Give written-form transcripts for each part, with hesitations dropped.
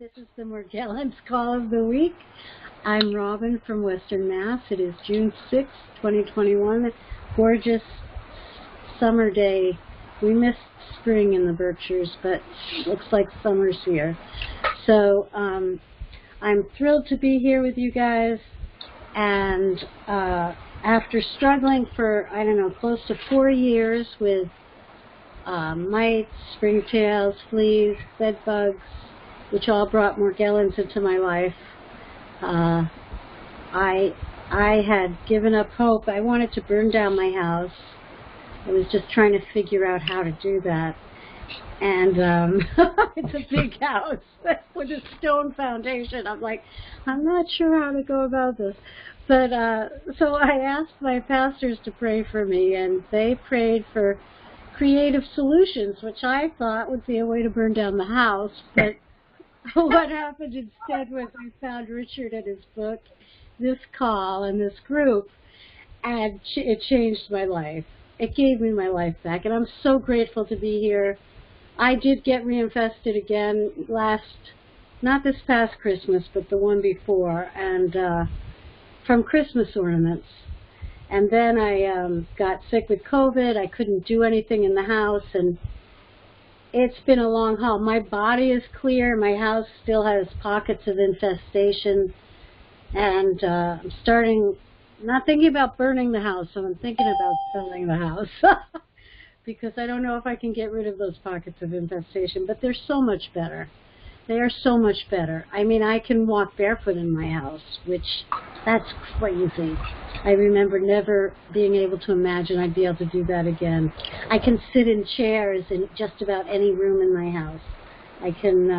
This is the Morgellons Call of the Week. I'm Robin from Western Mass. It is June 6, 2021. Gorgeous summer day. We missed spring in the Berkshires, but looks like summer's here. So I'm thrilled to be here with you guys. And after struggling for, I don't know, close to 4 years with mites, springtails, fleas, bed bugs, which all brought Morgellons into my life, I had given up hope. I wanted to burn down my house. I was just trying to figure out how to do that. And it's a big house with a stone foundation. I'm like, I'm not sure how to go about this. But so I asked my pastors to pray for me, and they prayed for creative solutions, which I thought would be a way to burn down the house. But what happened instead was I found Richard and his book, this call, and this group, and it changed my life. It gave me my life back, and I'm so grateful to be here. I did get reinfested again not this past Christmas, but the one before, and from Christmas ornaments. And then I got sick with COVID. I couldn't do anything in the house, and it's been a long haul. My body is clear. My house still has pockets of infestation, and I'm not thinking about burning the house, so I'm thinking about selling the house because I don't know if I can get rid of those pockets of infestation, but they're so much better. They are so much better. I mean, I can walk barefoot in my house, which that's crazy. I remember never being able to imagine I'd be able to do that again. I can sit in chairs in just about any room in my house. I can,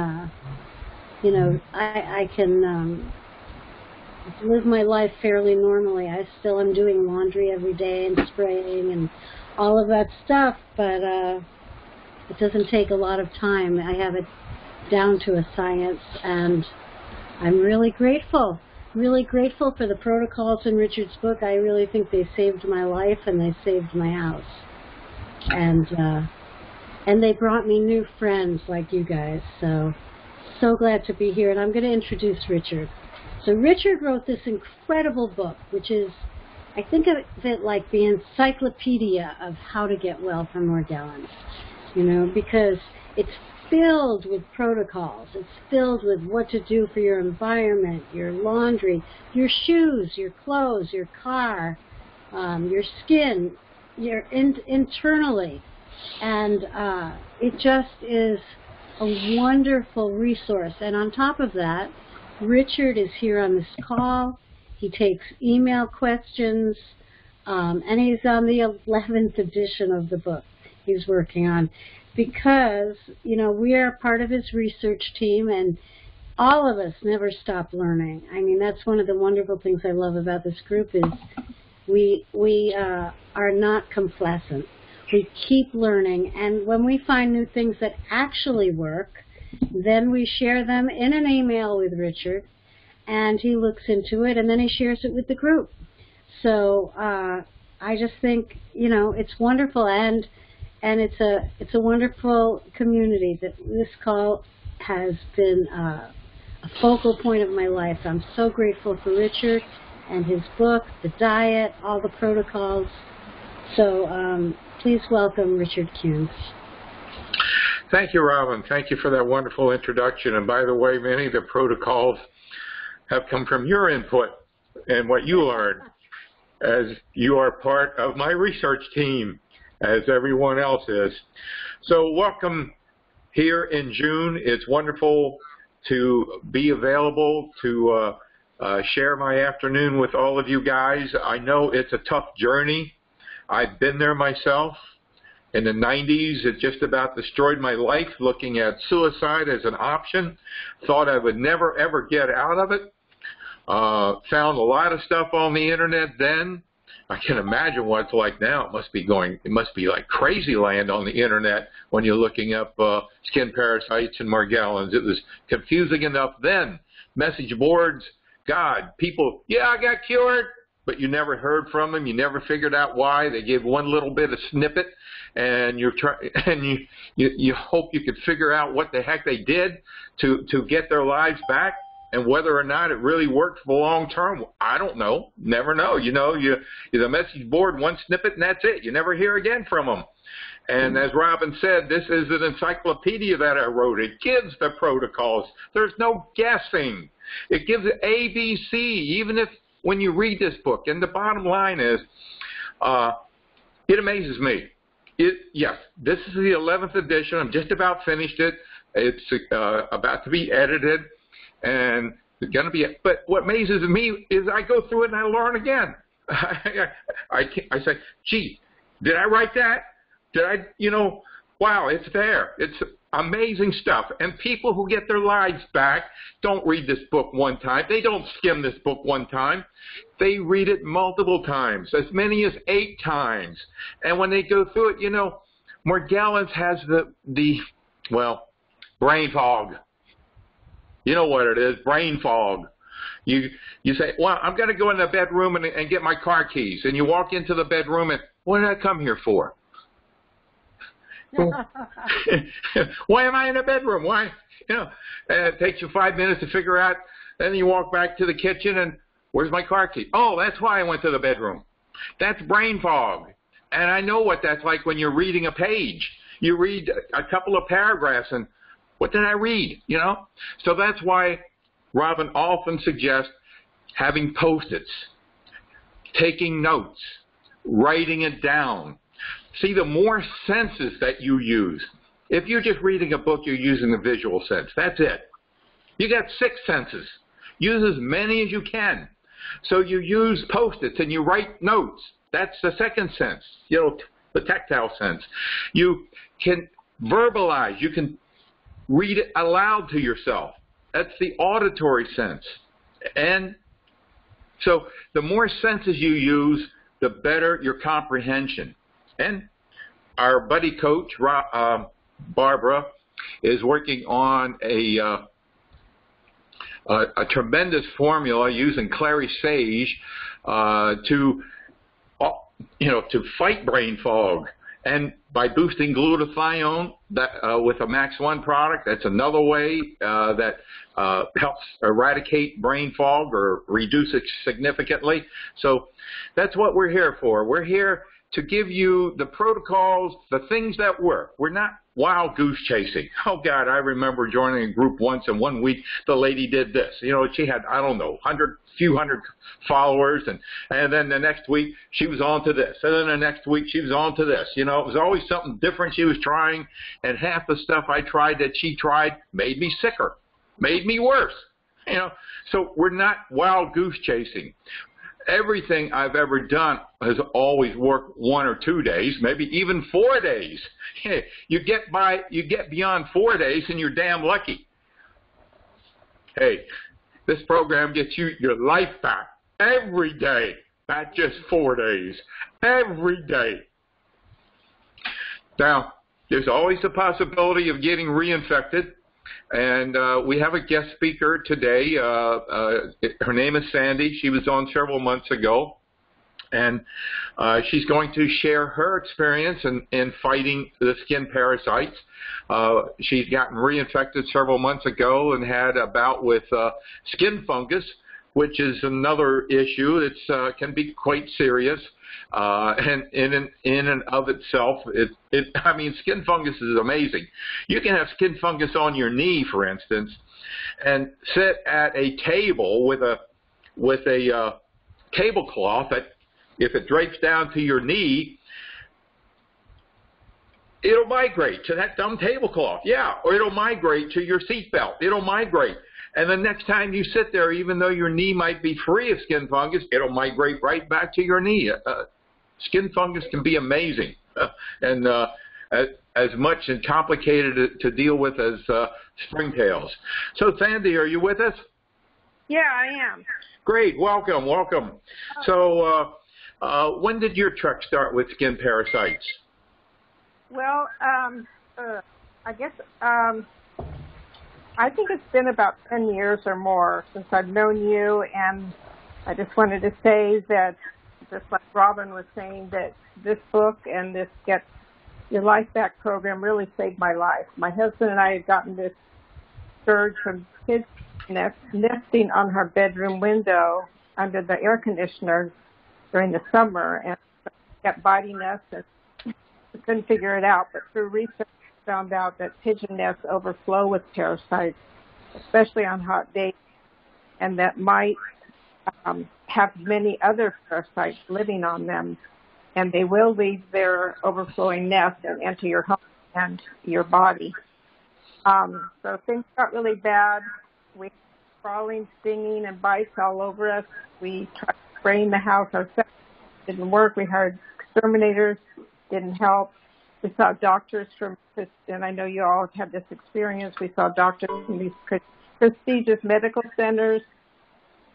I can live my life fairly normally. I still am doing laundry every day and spraying and all of that stuff, but it doesn't take a lot of time. I have it down to a science, and I'm really grateful for the protocols in Richard's book. I really think they saved my life, and they saved my house, and they brought me new friends like you guys. So glad to be here, and I'm going to introduce Richard. So Richard wrote this incredible book, which is, I think of it like the encyclopedia of how to get well from Morgellons, because it's filled with protocols. It's filled with what to do for your environment, your laundry, your shoes, your clothes, your car, your skin, your internally. And it just is a wonderful resource. And on top of that, Richard is here on this call. He takes email questions, and he's on the 11th edition of the book he's working on, because, we are part of his research team, and all of us never stop learning. I mean, that's one of the wonderful things I love about this group is we are not complacent. We keep learning, and when we find new things that actually work, then we share them in an email with Richard, and he looks into it, and then he shares it with the group. So I just think, it's wonderful, and it's a wonderful community. That this call has been a focal point of my life. I'm so grateful for Richard and his book, the diet, all the protocols. So please welcome Richard Kuhn. Thank you, Robin. Thank you for that wonderful introduction. And by the way, many of the protocols have come from your input and what you learned, as you are part of my research team, as everyone else is. So welcome here in June. It's wonderful to be available to share my afternoon with all of you guys. I know it's a tough journey. I've been there myself. In the 90s, it just about destroyed my life, looking at suicide as an option. Thought I would never, ever get out of it. Found a lot of stuff on the internet then. I can imagine what it's like now. It must be like crazy land on the internet when you're looking up skin parasites and Morgellons. It was confusing enough then. Message boards, God, people, yeah, I got cured. but you never heard from them. You never figured out why. They gave one little bit of snippet, and you hope you could figure out what the heck they did to get their lives back, and whether or not it really worked for the long term. I don't know. Never know. You know, the message board, one snippet, and that's it. You never hear again from them. And as Robin said, this is an encyclopedia that I wrote. It gives the protocols. There's no guessing. It gives it ABC, even if when you read this book. And the bottom line is, it amazes me. Yes, this is the 11th edition. I'm just about finished it. It's about to be edited, and it's going to be. But what amazes me is I go through it and I learn again. I say, gee, did I write that? Did I, wow, it's there. It's amazing stuff. And people who get their lives back don't read this book one time. They don't skim this book one time. They read it multiple times, as many as 8 times. And when they go through it, Morgellons has well, brain fog. You know what it is, brain fog. You say, well, I'm going to go in the bedroom and get my car keys. And you walk into the bedroom and, what did I come here for? Why am I in a bedroom? Why? And it takes you 5 minutes to figure out. Then you walk back to the kitchen and where's my car key? Oh, that's why I went to the bedroom. That's brain fog. And I know what that's like when you're reading a page. You read a couple of paragraphs and what did I read? So that's why Robin often suggests having Post-its, taking notes, writing it down. See, the more senses that you use, if you're just reading a book, you're using the visual sense. That's it. You got 6 senses. Use as many as you can. So you use Post-its and you write notes. That's the second sense, the tactile sense. You can verbalize. You can read it aloud to yourself. That's the auditory sense. And so the more senses you use, the better your comprehension. And our buddy coach, Barbara, is working on a tremendous formula using clary sage to fight brain fog. And by boosting glutathione with a Max 1 product, that's another way that helps eradicate brain fog or reduce it significantly. So that's what we're here for. We're here to give you the protocols, the things that work. We're not wild goose chasing. Oh, God, I remember joining a group once, and one week the lady did this. She had, I don't know, few hundred followers, and then the next week she was on to this, and then the next week she was on to this. It was always something different she was trying, and half the stuff I tried that she tried made me sicker, made me worse. So we're not wild goose chasing. Everything I've ever done has always worked 1 or 2 days, maybe even 4 days. Hey, you get beyond 4 days and you're damn lucky. Hey, this program gets you your life back every day, not just 4 days, every day. Now, there's always the possibility of getting reinfected. And we have a guest speaker today. Her name is Sandy. She was on several months ago. And she's going to share her experience in fighting the skin parasites. She's gotten reinfected several months ago and had a bout with skin fungus, which is another issue that can be quite serious. And in and of itself, skin fungus is amazing. You can have skin fungus on your knee, for instance, and sit at a table with a tablecloth that, if it drapes down to your knee, it'll migrate to that dumb tablecloth. Yeah, or it'll migrate to your seatbelt. It'll migrate. And the next time you sit there, even though your knee might be free of skin fungus, it'll migrate right back to your knee. Skin fungus can be amazing and as much and complicated to deal with as springtails. So, Sandy, are you with us? Yeah, I am. Great. Welcome, welcome. So when did your trek start with skin parasites? Well, I guess I think it's been about 10 years or more since I've known you, and I just wanted to say that, just like Robin was saying, that this book and this Get Your Life Back program really saved my life. My husband and I had gotten this surge from kids nesting on her bedroom window under the air conditioner during the summer, and kept biting us, and we couldn't figure it out. But through research, we found out that pigeon nests overflow with parasites, especially on hot days, and that mice have many other parasites living on them, and they will leave their overflowing nest and enter your home and your body. So things got really bad. We had crawling, stinging, and bites all over us. We tried spraying the house ourselves. It didn't work. We hired exterminators. Didn't help. We saw doctors from, and I know you all have had this experience, we saw doctors from these prestigious medical centers,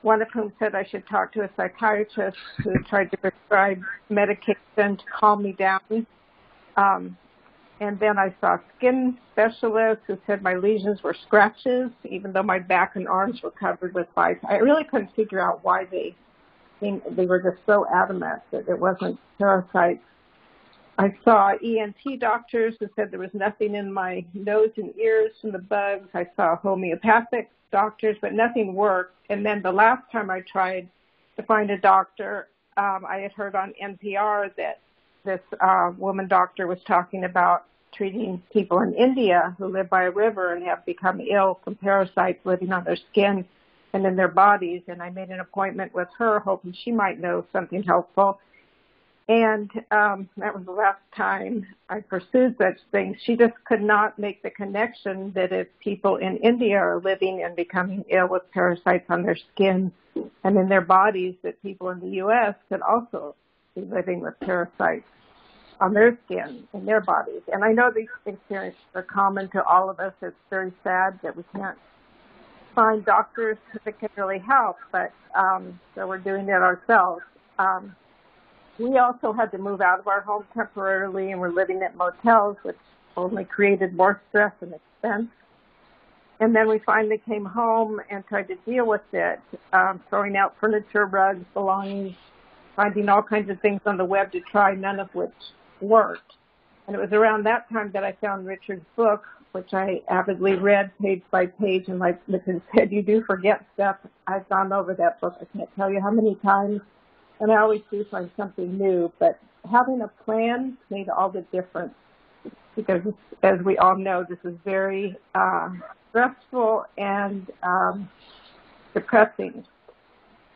one of whom said I should talk to a psychiatrist who tried to prescribe medication to calm me down. And then I saw skin specialists who said my lesions were scratches, even though my back and arms were covered with bites. I really couldn't figure out why they were just so adamant that it wasn't parasites. I saw ENT doctors who said there was nothing in my nose and ears from the bugs. I saw homeopathic doctors, but nothing worked. And then the last time I tried to find a doctor, I had heard on NPR that this woman doctor was talking about treating people in India who live by a river and have become ill from parasites living on their skin and in their bodies. And I made an appointment with her, hoping she might know something helpful. And that was the last time I pursued such things. She just could not make the connection that if people in India are living and becoming ill with parasites on their skin and in their bodies, that people in the U.S. could also be living with parasites on their skin and their bodies. And I know these experiences are common to all of us. It's very sad that we can't find doctors that can really help, but so we're doing it ourselves. We also had to move out of our home temporarily, and we're living at motels, which only created more stress and expense. And then we finally came home and tried to deal with it, throwing out furniture, rugs, belongings, finding all kinds of things on the web to try, none of which worked. And it was around that time that I found Richard's book, which I avidly read page by page. And like Richard said, you do forget stuff. I've gone over that book. I can't tell you how many times. And I always do find something new. But having a plan made all the difference. Because, as we all know, this is very stressful and depressing.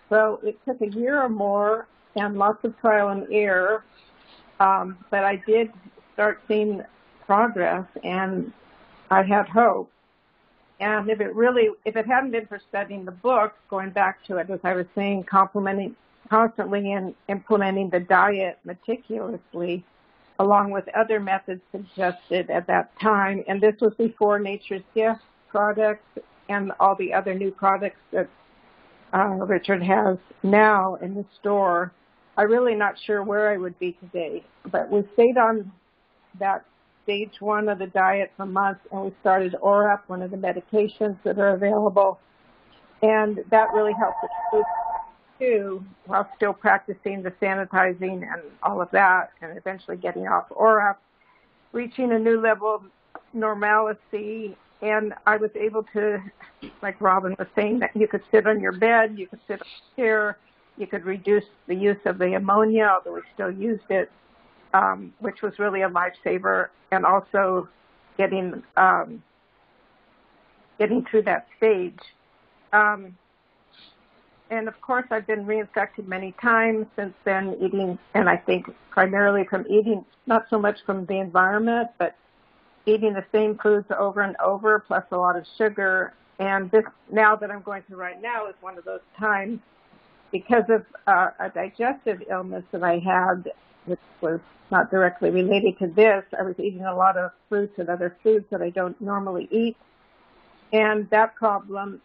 So it took a year or more and lots of trial and error. But I did start seeing progress, and I had hope. And if it hadn't been for studying the book, going back to it, as I was saying, constantly and implementing the diet meticulously, along with other methods suggested at that time. And this was before Nature's Gift products and all the other new products that Richard has now in the store. I'm really not sure where I would be today, but we stayed on that stage one of the diet for months, and we started Orap, one of the medications that are available, and that really helped us too, while still practicing the sanitizing and all of that, and eventually getting off Orap, reaching a new level of normalcy. And I was able to, like Robin was saying, that you could sit on your bed, you could sit on a chair, you could reduce the use of the ammonia, although we still used it, which was really a lifesaver, and also getting through that stage. And of course, I've been reinfected many times since then, eating, and I think primarily from eating, not so much from the environment, but eating the same foods over and over, plus a lot of sugar. And this, now that I'm going through right now, is one of those times because of a digestive illness that I had, which was not directly related to this. I was eating a lot of fruits and other foods that I don't normally eat. And that problem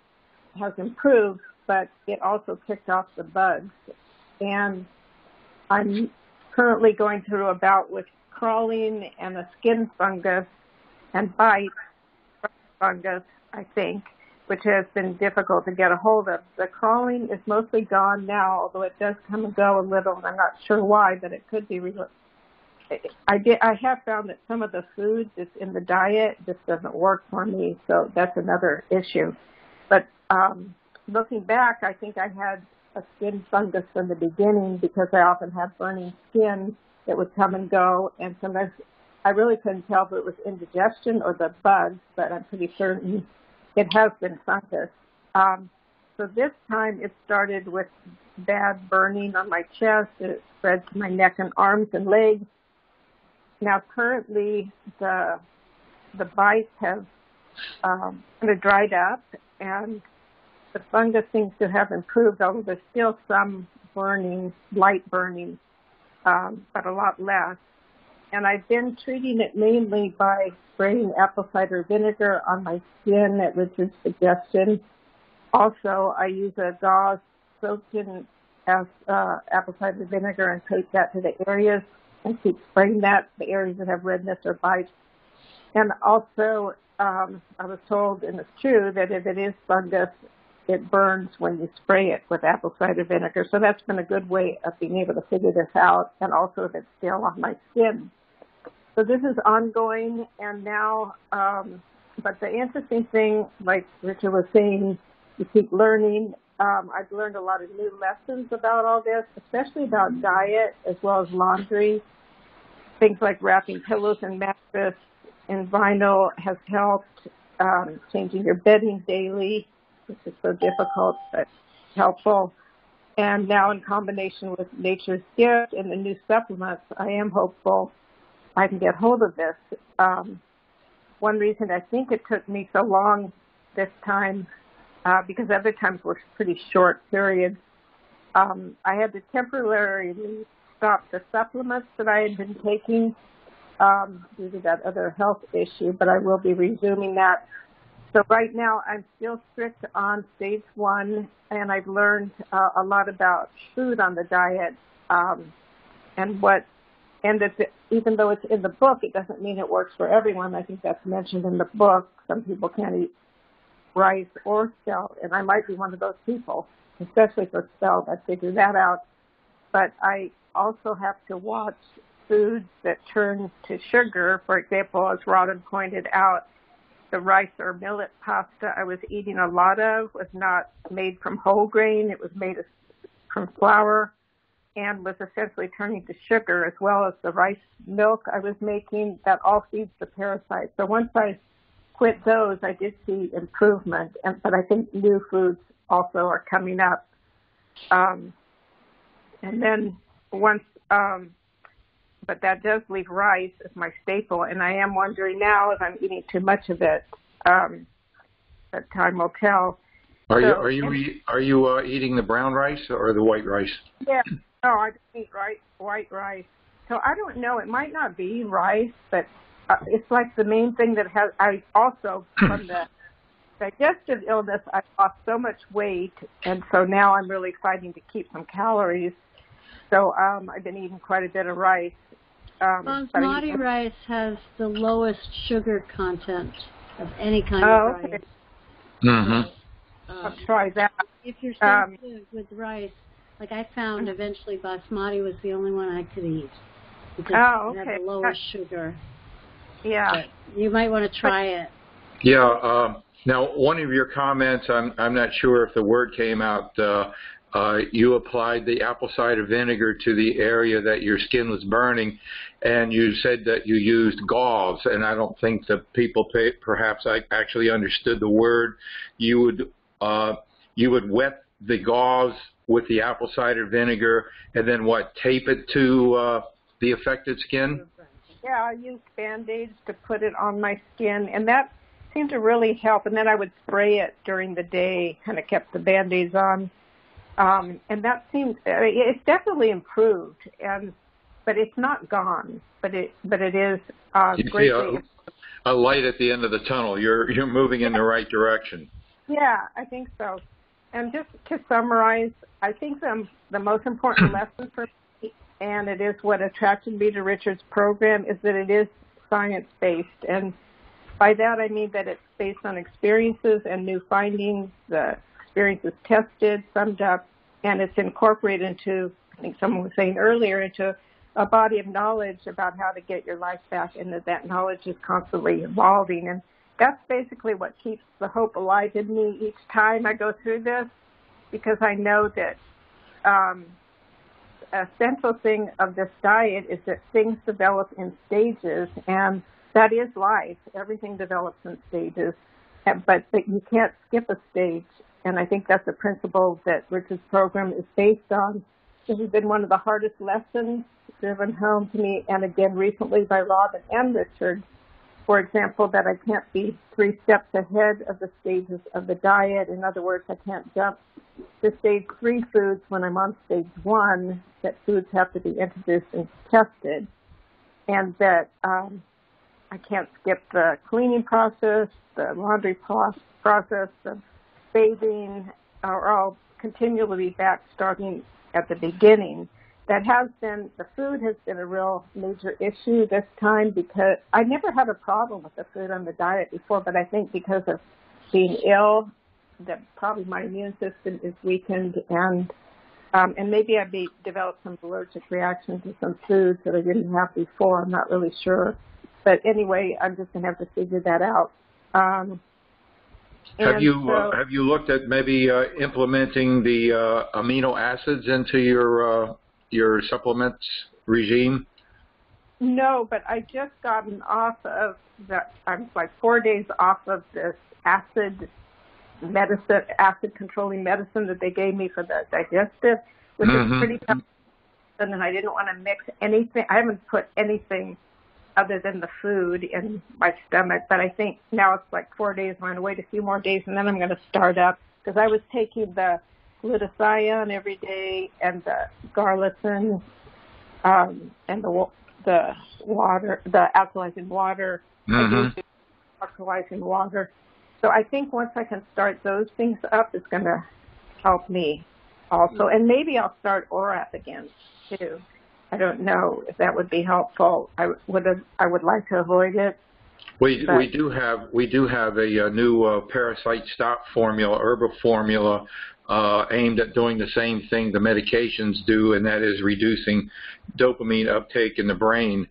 has improved, but it also kicked off the bugs. And I'm currently going through a bout with crawling and a skin fungus and bites from fungus, I think. which has been difficult to get a hold of. The crawling is mostly gone now, although it does come and go a little, and I'm not sure why, but it could be. I have found that some of the food that's in the diet just doesn't work for me, so that's another issue. But looking back, I think I had a skin fungus from the beginning because I often had burning skin that would come and go, and sometimes I really couldn't tell if it was indigestion or the bugs, but I'm pretty certain it has been fungus. So this time it started with bad burning on my chest. It spread to my neck and arms and legs. Now currently the bites have kind of dried up, and the fungus seems to have improved, although there's still some burning, light burning, but a lot less. And I've been treating it mainly by spraying apple cider vinegar on my skin at Richard's suggestion. Also, I use a gauze soaked in apple cider vinegar and tape that to the areas and keep spraying that, the areas that have redness or bites. And also, I was told, and it's true, that if it is fungus, it burns when you spray it with apple cider vinegar. So that's been a good way of being able to figure this out, and also if it's still on my skin. So this is ongoing, and now, but the interesting thing, like Richard was saying, you keep learning. I've learned a lot of new lessons about all this, especially about diet as well as laundry. Things like wrapping pillows and mattress in vinyl has helped, changing your bedding daily, which is so difficult but helpful. And now in combination with Nature's Gift and the new supplements, I am hopeful I can get hold of this. One reason I think it took me so long this time, because other times were pretty short periods, I had to temporarily stop the supplements that I had been taking due to that other health issue, but I will be resuming that. So right now I'm still strict on stage 1, and I've learned a lot about food on the diet, and that even though it's in the book, it doesn't mean it works for everyone. I think that's mentioned in the book. Some people can't eat rice or spelt, and I might be one of those people, especially for spelt. I figured that out. But I also have to watch foods that turn to sugar. For example, as Robin pointed out, the rice or millet pasta I was eating a lot of was not made from whole grain. It was made from flour and was essentially turning to sugar, as well as the rice milk I was making. That all feeds the parasites. So once I quit those, I did see improvement, but I think new foods also are coming up. And then once, but that does leave rice as my staple, and I am wondering now if I'm eating too much of it. That time will tell. Are you eating the brown rice or the white rice? Yeah, no, I just eat white rice. So I don't know. It might not be rice, but it's like the main thing that has. I also from the digestive illness, I lost so much weight, and so now I'm really fighting to keep some calories. So I've been eating quite a bit of rice. Basmati rice has the lowest sugar content of any kind of rice. Okay. Mm-hmm. I'll try that. If you're sensitive with rice, like I found eventually basmati was the only one I could eat because it had the lowest sugar. Yeah. But you might want to try it. Yeah. Now, one of your comments, I'm not sure if the word came out, you applied the apple cider vinegar to the area that your skin was burning, and you said that you used gauze, and I don't think the people perhaps actually understood the word. You would wet the gauze with the apple cider vinegar, and then tape it to the affected skin? Yeah, I used Band-Aids to put it on my skin, and that seemed to really help. And then I would spray it during the day, kind of kept the Band-Aids on. And that seemed, it's definitely improved, but it's not gone, but it is greatly. A light at the end of the tunnel. You're moving in the right direction. Yeah, I think so. And just to summarize, I think the most important lesson for me, and it is what attracted me to Richard's program, is that it is science-based. And By that I mean that it's based on experiences and new findings. The experience is tested, summed up, and it's incorporated into, I think someone was saying earlier, into a body of knowledge about how to get your life back, and that knowledge is constantly evolving. And that's basically what keeps the hope alive in me each time I go through this, because I know that a central thing of this diet is that things develop in stages, and that is life. Everything develops in stages, but you can't skip a stage. And I think that's a principle that Richard's program is based on. This has been one of the hardest lessons driven home to me, and again recently by Robin and Richard. For example, that I can't be 3 steps ahead of the stages of the diet. In other words, I can't jump to stage 3 foods when I'm on stage 1, that foods have to be introduced and tested, and that I can't skip the cleaning process, the laundry process, the bathing, or I'll continually be back starting at the beginning. That has been, the food has been a real major issue this time, because I never had a problem with the food on the diet before, but I think because of being ill, that probably my immune system is weakened, and maybe I developed some allergic reaction to some foods that I didn't have before. I'm not really sure. But anyway, I'm just going to have to figure that out. Have you looked at maybe implementing the amino acids into your supplements regime? No, but I just gotten off of that. I'm like 4 days off of this acid controlling medicine that they gave me for the digestive, which is pretty tough. And then I didn't want to mix anything. I haven't put anything other than the food in my stomach, but I think now it's like 4 days. I'm going to wait a few more days, and then I'm going to start up, because I was taking the glutathione every day, and the garlicin, and the water, the alkalizing water. I do alkalizing water. So I think once I can start those things up, it's going to help me also. And maybe I'll start Orap again, too. I don't know if that would be helpful. I would like to avoid it. We do have a new parasite stop formula, herbal formula, aimed at doing the same thing the medications do, and that is reducing dopamine uptake in the brain.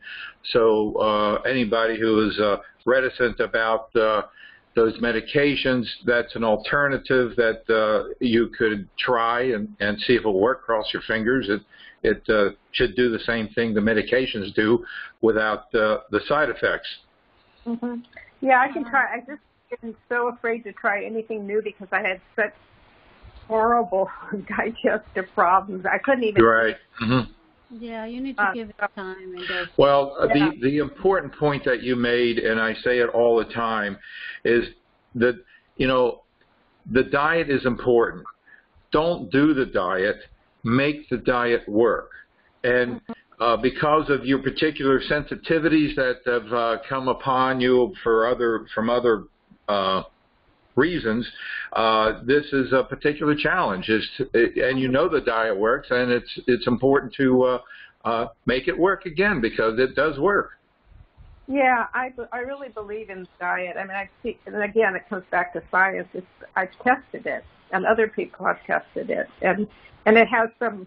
So anybody who is reticent about those medications, that's an alternative that you could try and see if it will work. Cross your fingers. It should do the same thing the medications do without the side effects. Yeah, I can try. I just am so afraid to try anything new because I had such horrible digestive problems. I couldn't even. Right. Yeah, you need to give it time and go. Well, the important point that you made, and I say it all the time, is that, the diet is important. Don't do the diet. Make the diet work. And because of your particular sensitivities that have come upon you from other reasons, this is a particular challenge. And the diet works, and it's important to make it work again, because it does work. Yeah, I really believe in diet. I mean, and again, it comes back to science. I've tested it, and other people have tested it, and it has some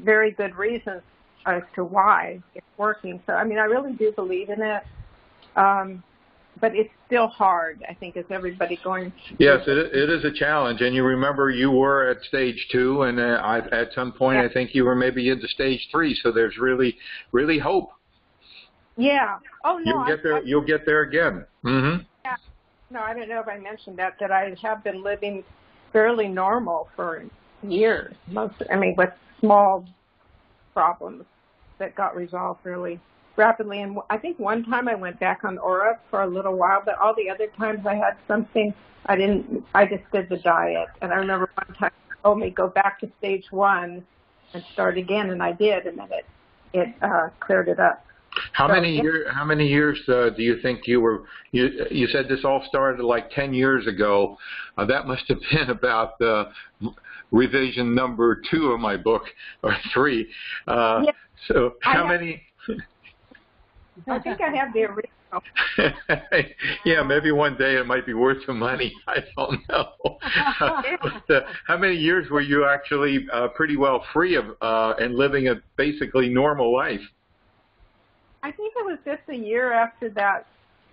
very good reasons as to why it's working. So, I mean, I really do believe in it. But it's still hard, I think, as everybody going through. Yes, it is a challenge. And you remember you were at stage 2, and at some point I think you were maybe into stage 3. So there's really, really hope. Yeah. Oh, no. You'll get there again. Yeah. No, I don't know if I mentioned that I have been living fairly normal for years. With small problems that got resolved really rapidly. And I think one time I went back on Orap for a little while, but all the other times I had something, I just did the diet. And I remember one time they told me go back to stage 1 and start again, and I did, and then it cleared it up. How many years do you think you said this all started like 10 years ago? That must have been about revision number 2 of my book, or 3. So how many? I think I have the original. Yeah, maybe one day it might be worth some money. I don't know. How many years were you actually pretty well free of and living a basically normal life? I think it was just a year after that,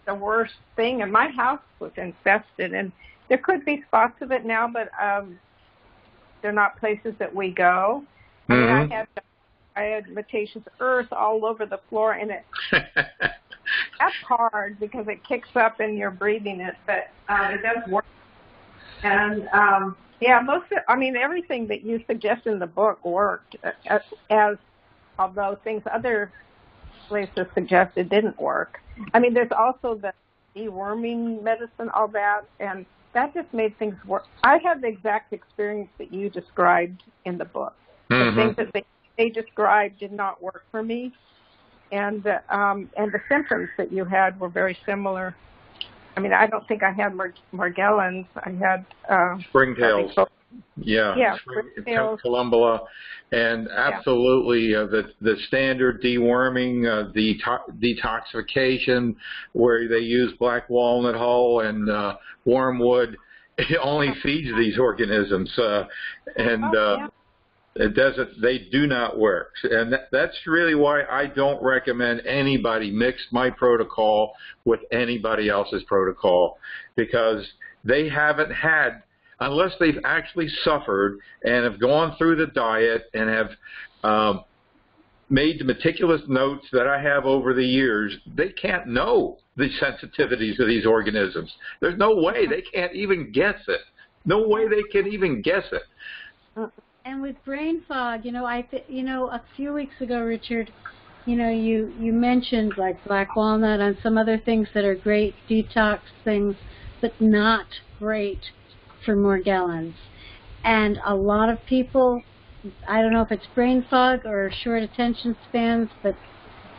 the worst thing, and my house was infested, and there could be spots of it now, but they're not places that we go. I mean, I had mutations earth all over the floor, and that's hard because it kicks up and you're breathing it, but it does work. And everything that you suggest in the book worked, although things other places suggested didn't work. I mean, there's also the deworming medicine, all that, and that just made things work. I had the exact experience that you described in the book. The things that they described did not work for me, and the symptoms that you had were very similar. I mean, I don't think I had Morgellons. I had springtails. Yeah, springtails. Columbella, and absolutely the standard deworming, detoxification, where they use black walnut hull and wormwood. It only feeds these organisms, it doesn't. They do not work, and that's really why I don't recommend anybody mix my protocol with anybody else's protocol, because they haven't had, unless they've actually suffered and have gone through the diet and have made the meticulous notes that I have over the years, they can't know the sensitivities of these organisms. There's no way they can't even guess it. No way they can even guess it. And with brain fog, a few weeks ago, Richard, you mentioned like black walnut and some other things that are great detox things, but not great for Morgellons. And a lot of people, I don't know if it's brain fog or short attention spans, but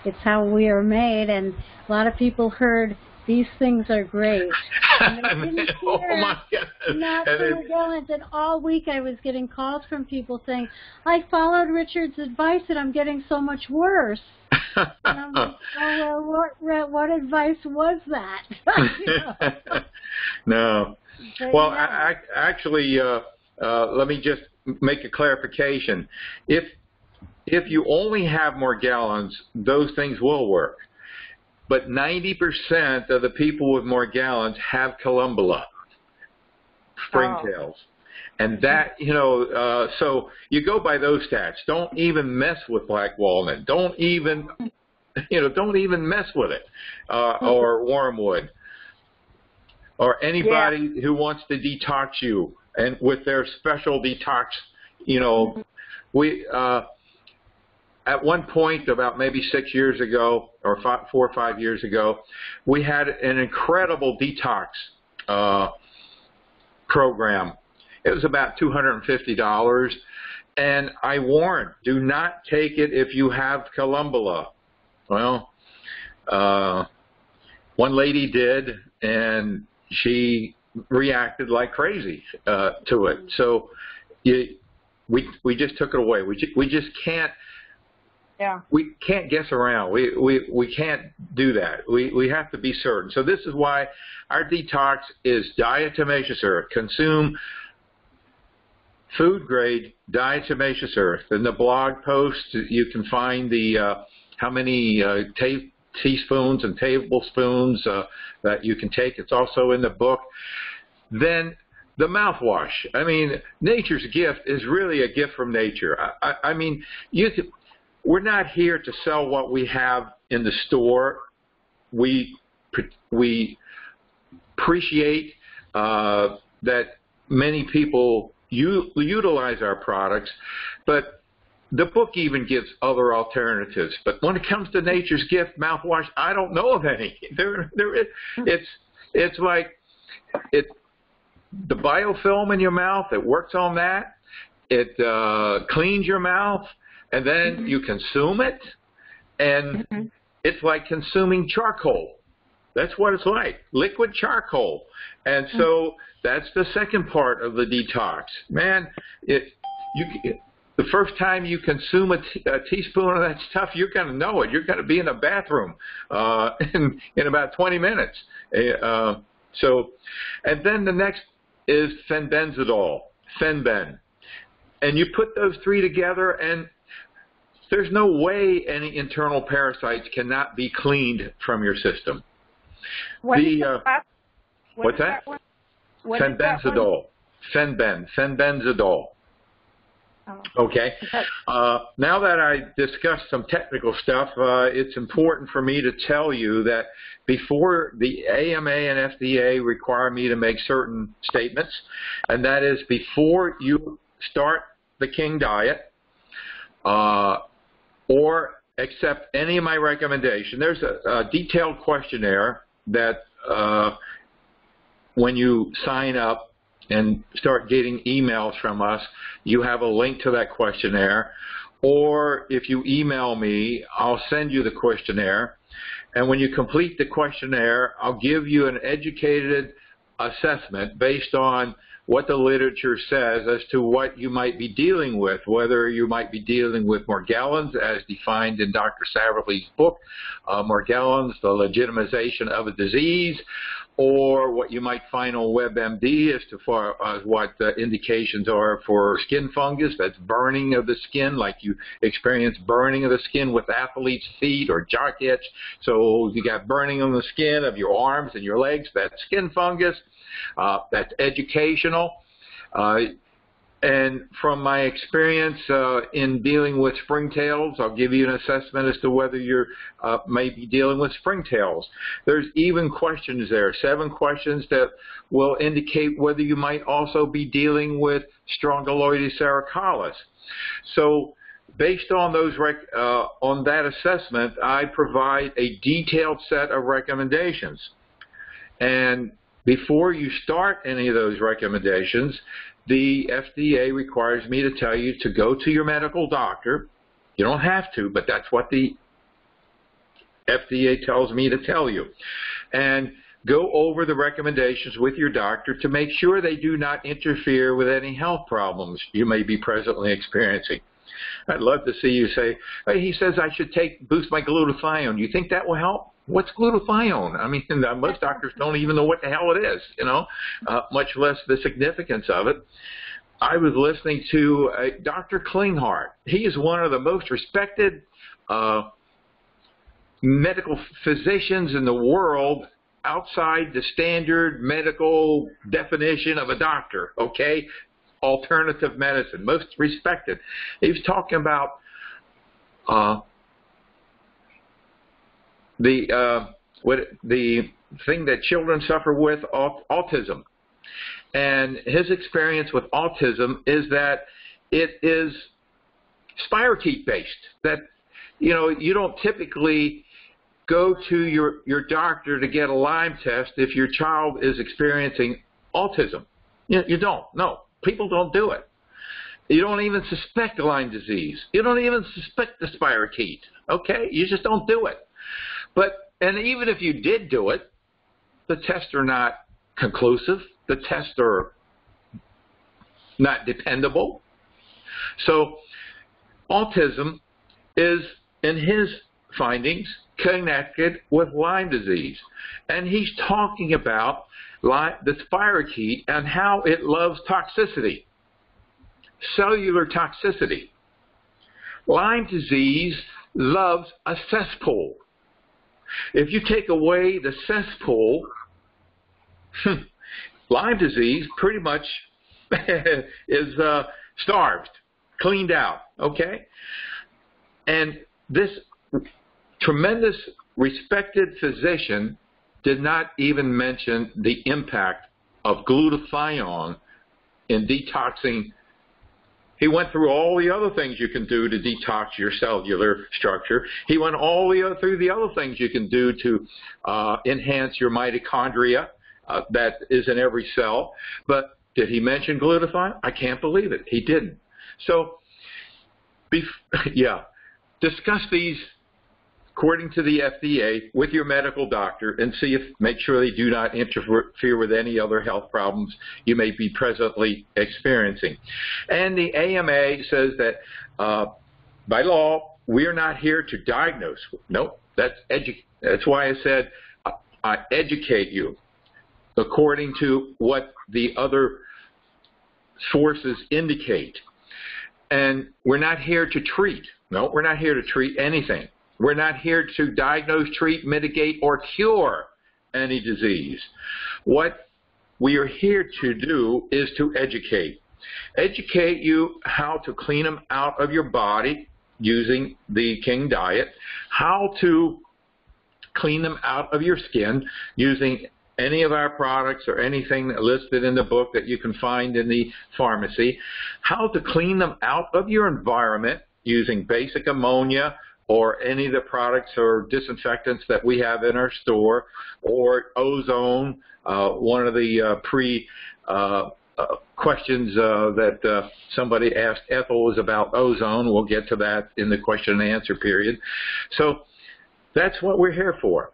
it's how we are made, and a lot of people heard these things are great. And they didn't oh my goodness. Not for Morgellons. And all week I was getting calls from people saying, I followed Richard's advice and I'm getting so much worse. And I'm like, oh, well, what advice was that? No. But, well, actually, let me just make a clarification. If you only have Morgellons, those things will work. But 90% of the people with Morgellons have Columbella, springtails. And that, so you go by those stats. Don't even mess with black walnut. Don't even mess with it, or wormwood, or anybody who wants to detox you and with their special detox. We at one point, about maybe 6 years ago, or 4 or 5 years ago, we had an incredible detox program. It was about $250, and I warned, do not take it if you have Columbella. Well, one lady did, and she reacted like crazy to it. So we just took it away. We just can't. Yeah. We can't guess around. We can't do that. We have to be certain. So this is why our detox is diatomaceous earth. Consume food grade diatomaceous earth. In the blog post, you can find the how many teaspoons and tablespoons that you can take. It's also in the book. Then the mouthwash. I mean, nature's gift is really a gift from nature. I mean, we're not here to sell what we have in the store. We appreciate that many people utilize our products, but the book even gives other alternatives. But when it comes to nature's gift mouthwash, I don't know of any. It's like the biofilm in your mouth. It works on that. It cleans your mouth. And then you consume it, and it's like consuming charcoal. That's what it's like, liquid charcoal. And so that's the second part of the detox. Man, the first time you consume a teaspoon of that stuff, you're going to know it. You're going to be in the bathroom in about 20 minutes. And then the next is fenbenzidol, fenben. And you put those three together, and there's no way any internal parasites cannot be cleaned from your system. What's that? Fenbenzidol. Fenbenzidol. Oh. Okay. Now that I discussed some technical stuff, it's important for me to tell you that before the AMA and FDA require me to make certain statements, and that is before you start the King diet or accept any of my recommendation, there's a detailed questionnaire that when you sign up and start getting emails from us, you have a link to that questionnaire. Or if you email me, I'll send you the questionnaire. And when you complete the questionnaire, I'll give you an educated assessment based on what the literature says as to what you might be dealing with, whether you might be dealing with Morgellons as defined in Dr. Saverly's book, Morgellons, the legitimization of a disease, or what you might find on WebMD as to far as what the indications are for skin fungus, that's burning of the skin, like you experience burning of the skin with athlete's feet or jock itch. So you got burning on the skin of your arms and your legs, that's skin fungus. That's educational. And from my experience in dealing with springtails, I'll give you an assessment as to whether you're may be dealing with springtails. There's even questions there, 7 questions that will indicate whether you might also be dealing with Strongyloides cervicalis. So based on those on that assessment, I provide a detailed set of recommendations. And before you start any of those recommendations, the FDA requires me to tell you to go to your medical doctor. You don't have to, but that's what the FDA tells me to tell you. And go over the recommendations with your doctor to make sure they do not interfere with any health problems you may be presently experiencing. I'd love to see you say, hey, he says I should boost my glutathione. You think that will help? What's glutathione? I mean, most doctors don't even know what the hell it is, much less the significance of it. I was listening to Dr. Klinghardt. He is one of the most respected medical physicians in the world outside the standard medical definition of a doctor, okay? Alternative medicine, most respected. He was talking about the thing that children suffer with, autism. And his experience with autism is that it is spirochete based, that you don't typically go to your doctor to get a Lyme test if your child is experiencing autism. You don't. No, people don't do it. You don't even suspect Lyme disease. You don't even suspect the spirochete. Okay, you just don't do it. And even if you did do it, the tests are not conclusive. The tests are not dependable. So autism is, in his findings, connected with Lyme disease. And he's talking about the spirochete and how it loves toxicity, cellular toxicity. Lyme disease loves a cesspool. If you take away the cesspool, Lyme disease pretty much is starved, cleaned out, okay? And this tremendous respected physician did not even mention the impact of glutathione in detoxing. He went through all the other things you can do to detox your cellular structure. He went through the other things you can do to enhance your mitochondria that is in every cell. But did he mention glutathione? I can't believe it. He didn't. So, discuss these according to the FDA, with your medical doctor and make sure they do not interfere with any other health problems you may be presently experiencing. And the AMA says that by law, we are not here to diagnose. Nope, that's why I said I educate you according to what the other sources indicate. And we're not here to treat. No, we're not here to treat anything. We're not here to diagnose, treat, mitigate, or cure any disease. What we are here to do is to educate. Educate you how to clean them out of your body using the King diet, how to clean them out of your skin using any of our products or anything listed in the book that you can find in the pharmacy, how to clean them out of your environment using basic ammonia or any of the products or disinfectants that we have in our store, or ozone, one of the questions that somebody asked Ethel was about ozone. We'll get to that in the question and answer period. So that's what we're here for,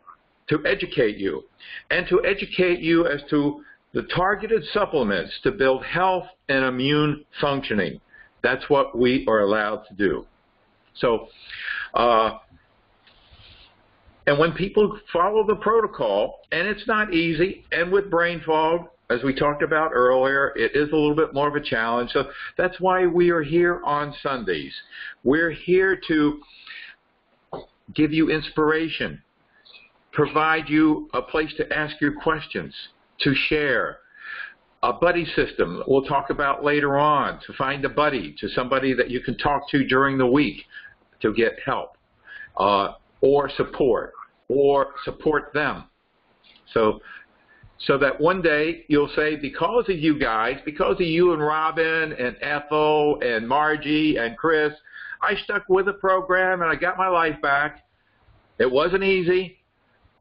to educate you, and to educate you as to the targeted supplements to build health and immune functioning. That's what we are allowed to do. So, and when people follow the protocol, and it's not easy, and with brain fog, as we talked about earlier, it is a little bit more of a challenge. So that's why we are here on Sundays. We're here to give you inspiration, provide you a place to ask your questions, to share, a buddy system we'll talk about later on, to find a buddy, to somebody that you can talk to during the week to get help, or support them. So that one day you'll say, because of you guys, because of you and Robin and Ethel and Margie and Chris, I stuck with the program and I got my life back. It wasn't easy,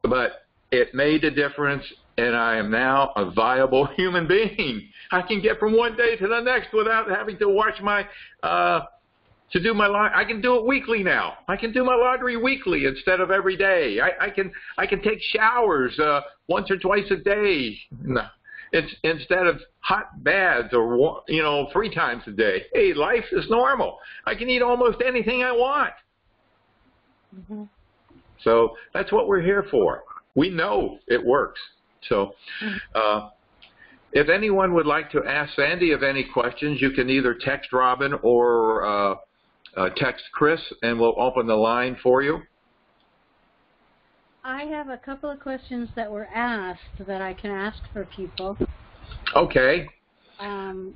but it made a difference, and I am now a viable human being. I can get from one day to the next without having to watch my, to do my laundry. I can do it weekly now. I can do my laundry weekly instead of every day. I can take showers once or twice a day instead of hot baths or 3 times a day. Hey, life is normal. I can eat almost anything I want. Mm-hmm. So that's what we're here for. We know it works. So if anyone would like to ask Sandy of any questions, you can either text Robin or text Chris, and we'll open the line for you. I have a couple of questions that were asked that I can ask for people. Okay. And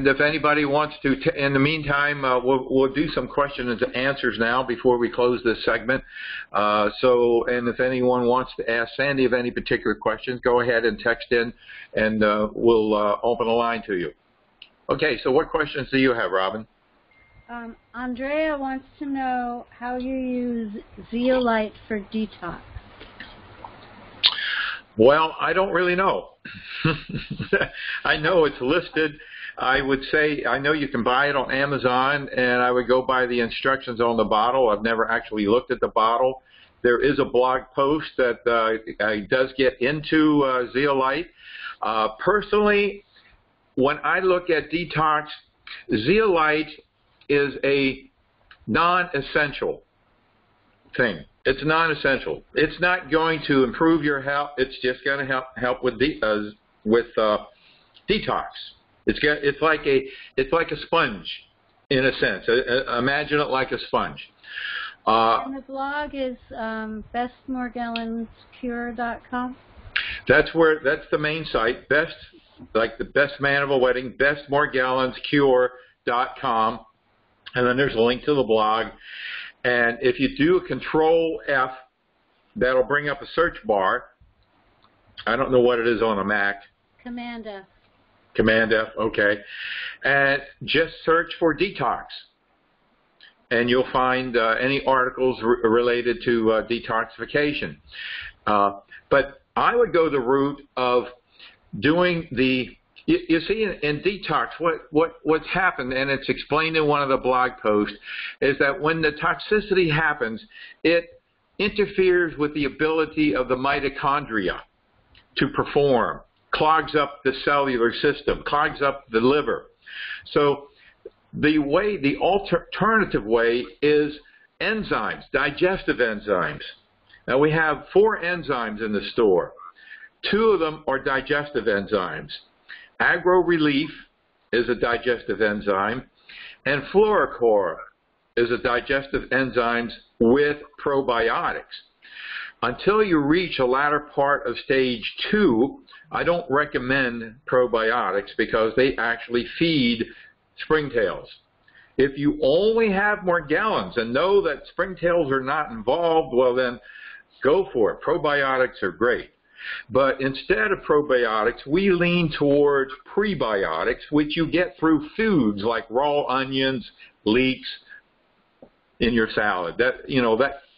if anybody wants to, in the meantime, we'll do some questions and answers now before we close this segment. And if anyone wants to ask Sandy of any particular questions, go ahead and text in, and we'll open the line to you. Okay, so what questions do you have, Robin? Andrea wants to know how you use zeolite for detox. Well, I don't really know. I know it's listed. I would say, I know you can buy it on Amazon, and I would go by the instructions on the bottle. I've never actually looked at the bottle. There is a blog post that does get into zeolite. Personally, when I look at detox, zeolite is a non-essential thing. It's non-essential. It's not going to improve your health. It's just going to help with detox. It's like a sponge, in a sense. Imagine it like a sponge. And the blog is bestmoregallantscure.com. That's the main site. Like the best man of a wedding, bestmoregallantscure.com, and then there's a link to the blog. And if you do a Control F, that'll bring up a search bar. I don't know what it is on a Mac. Command F. Command F, okay. And just search for detox. And you'll find any articles related to detoxification. But I would go the route of doing the... You see, in detox, what's happened, and it's explained in one of the blog posts, is that when the toxicity happens, it interferes with the ability of the mitochondria to perform, clogs up the cellular system, clogs up the liver. So the alternative way is enzymes, digestive enzymes. Now we have 4 enzymes in the store. 2 of them are digestive enzymes. Agro-relief is a digestive enzyme, and fluorochore is a digestive enzyme with probiotics. Until you reach a latter part of stage 2, I don't recommend probiotics because they actually feed springtails. If you only have Morgellons and know that springtails are not involved, well then go for it. Probiotics are great. But instead of probiotics, we lean towards prebiotics, which you get through foods like raw onions, leeks in your salad.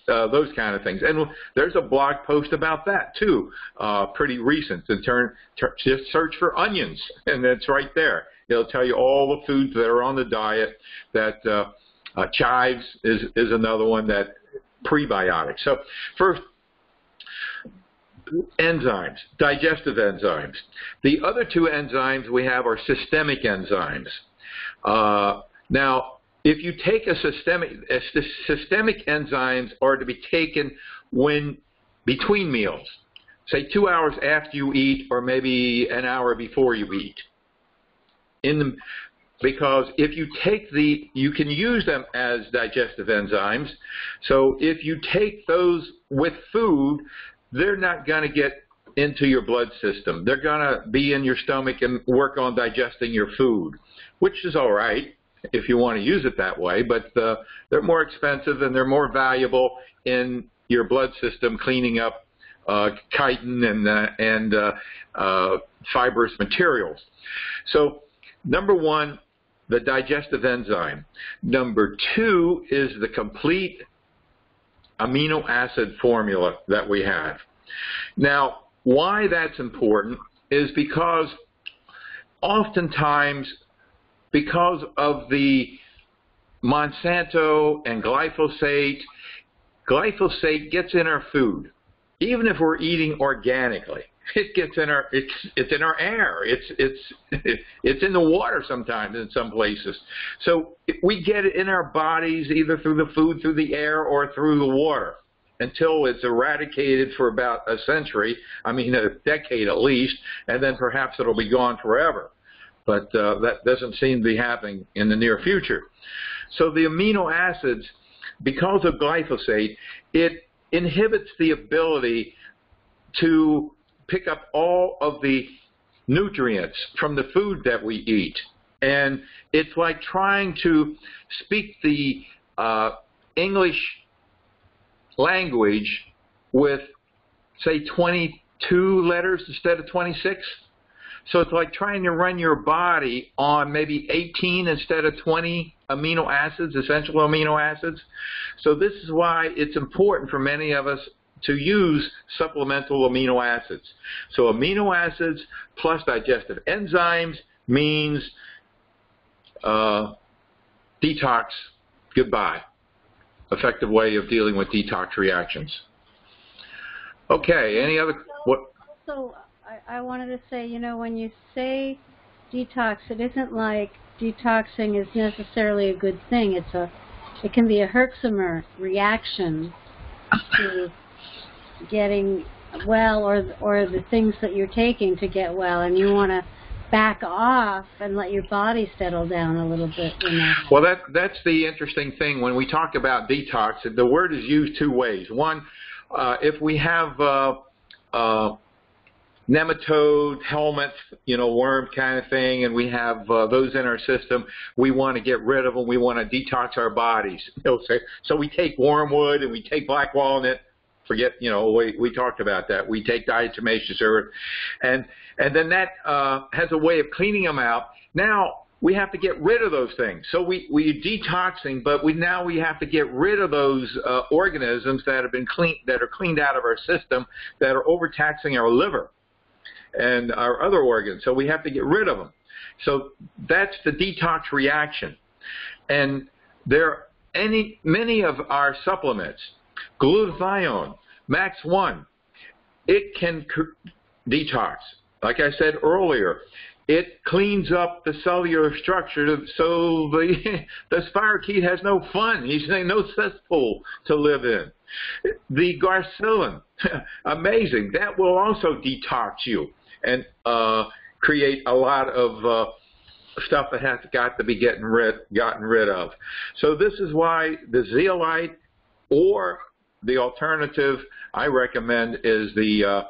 Those kind of things. And there's a blog post about that too, pretty recent. Just search for onions, and it's right there. It'll tell you all the foods that are on the diet. That chives is another one, that prebiotics. So first, enzymes, digestive enzymes. The other 2 enzymes we have are systemic enzymes. Now, if you take systemic enzymes are to be taken between meals, say 2 hours after you eat or maybe an hour before you eat. Because if you take you can use them as digestive enzymes. So if you take those with food, they're not going to get into your blood system. They're going to be in your stomach and work on digesting your food, which is all right if you want to use it that way, but they're more expensive and they're more valuable in your blood system, cleaning up chitin and fibrous materials. So number 1, the digestive enzyme. Number 2 is the complete amino acid formula that we have. Now, why that's important is because oftentimes, because of the Monsanto and glyphosate gets in our food. Even if we're eating organically, it gets in our it's in our air. It's in the water sometimes in some places. So we get it in our bodies either through the food, through the air, or through the water until it's eradicated for about a century, a decade at least, and then perhaps it'll be gone forever. But that doesn't seem to be happening in the near future. So the amino acids, because of glyphosate, it inhibits the ability to pick up all of the nutrients from the food that we eat. And it's like trying to speak the English language with, say, 22 letters instead of 26. So it's like trying to run your body on maybe 18 instead of 20 amino acids, essential amino acids. So this is why it's important for many of us to use supplemental amino acids. So amino acids plus digestive enzymes means detox, goodbye. Effective way of dealing with detox reactions. Okay, any other? What? Also, I wanted to say, when you say detox, it isn't like detoxing is necessarily a good thing. It can be a Herxheimer reaction to getting well, or the things that you're taking to get well, and you want to back off and let your body settle down a little bit. Well, that's the interesting thing. When we talk about detox, the word is used 2 ways. One, if we have nematode, helminth, worm kind of thing, and we have those in our system, we want to get rid of them. We want to detox our bodies. So we take wormwood and we take black walnut. Forget, we talked about that. We take diatomaceous earth, and then that has a way of cleaning them out. Now we have to get rid of those things. So we're detoxing, but now we have to get rid of those organisms that have been cleaned out of our system, that are overtaxing our liver and our other organs. So we have to get rid of them. So that's the detox reaction. And many of our supplements Glutathione, max 1. It can detox. Like I said earlier, it cleans up the cellular structure so the spirochete has no fun. He's no cesspool to live in. The garcillin, amazing. That will also detox you and create a lot of stuff that has got to be gotten rid of. So this is why the zeolite, or the alternative I recommend, is the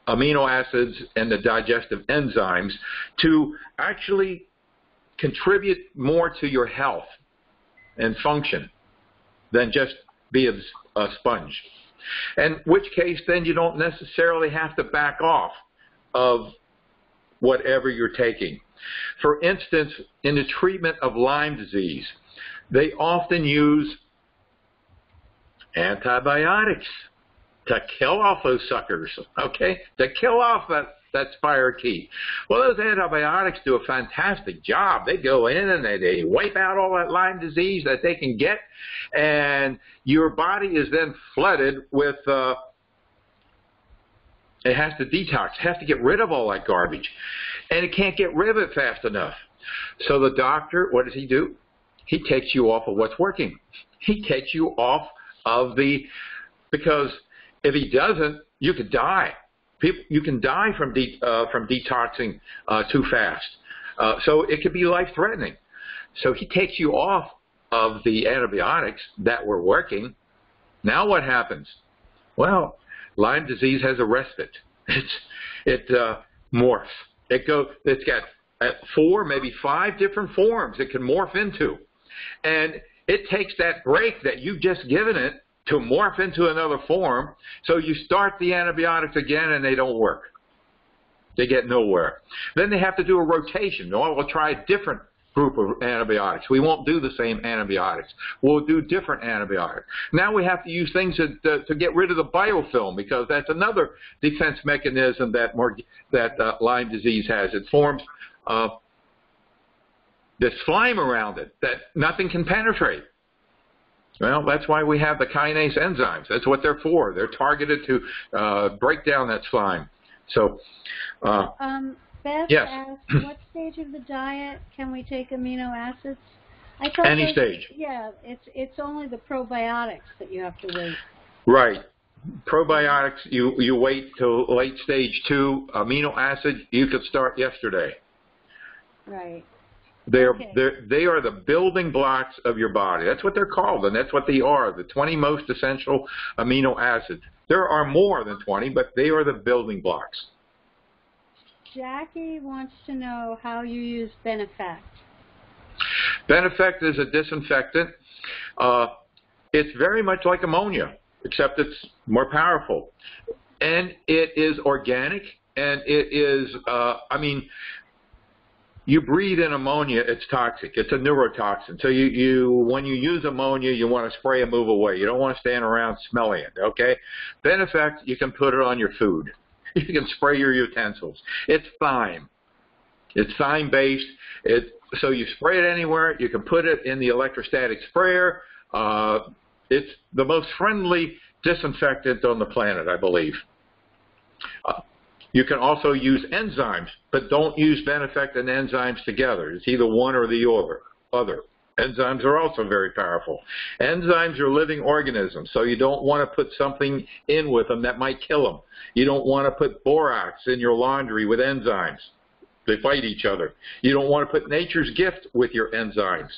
amino acids and the digestive enzymes to actually contribute more to your health and function than just be a sponge. In which case, then you don't necessarily have to back off of whatever you're taking. For instance, in the treatment of Lyme disease, they often use antibiotics to kill off those suckers, okay? To kill off that spirochete. Well, those antibiotics do a fantastic job. They go in and they wipe out all that Lyme disease that they can get, and your body is then flooded with, it has to detox, it has to get rid of all that garbage, and it can't get rid of it fast enough. So the doctor, what does he do? He takes you off of what's working. He takes you off of because if he doesn't, you could die. You can die from detoxing too fast. So it could be life-threatening. So he takes you off of the antibiotics that were working. Now what happens? Well, Lyme disease has a respite. It morphs. It's got 4, maybe 5 different forms it can morph into. And it takes that break that you've just given it to morph into another form, so you start the antibiotics again and they don't work. They get nowhere. Then they have to do a rotation. No, we'll try a different group of antibiotics. We won't do the same antibiotics. We'll do different antibiotics. Now we have to use things to get rid of the biofilm, because that's another defense mechanism that Lyme disease has. It forms this slime around it that nothing can penetrate. Well, that's why we have the kinase enzymes. That's what they're for. They're targeted to break down that slime. So, Beth yes. asked, what stage of the diet can we take amino acids? I thought Any stage. Yeah, it's only the probiotics that you have to wait. Right. Probiotics, you wait till late stage 2. Amino acids, you could start yesterday. Right. They are the building blocks of your body. That's what they're called, and that's what they are, the 20 most essential amino acids. There are more than 20, but they are the building blocks. Jackie wants to know how you use Benefect. Benefect is a disinfectant. It's very much like ammonia, except it's more powerful. And it is organic, and it is, you breathe in ammonia, it's toxic. It's a neurotoxin. So when you use ammonia, you want to spray and move away. You don't want to stand around smelling it, okay? Benefect, you can put it on your food. You can spray your utensils. It's thyme. It's thyme-based. So you spray it anywhere. You can put it in the electrostatic sprayer. It's the most friendly disinfectant on the planet, I believe. You can also use enzymes, but don't use Benefect and enzymes together. It's either one or the other. Enzymes are also very powerful. Enzymes are living organisms, so you don't want to put something in with them that might kill them. You don't want to put borax in your laundry with enzymes. They fight each other. You don't want to put Nature's Gift with your enzymes.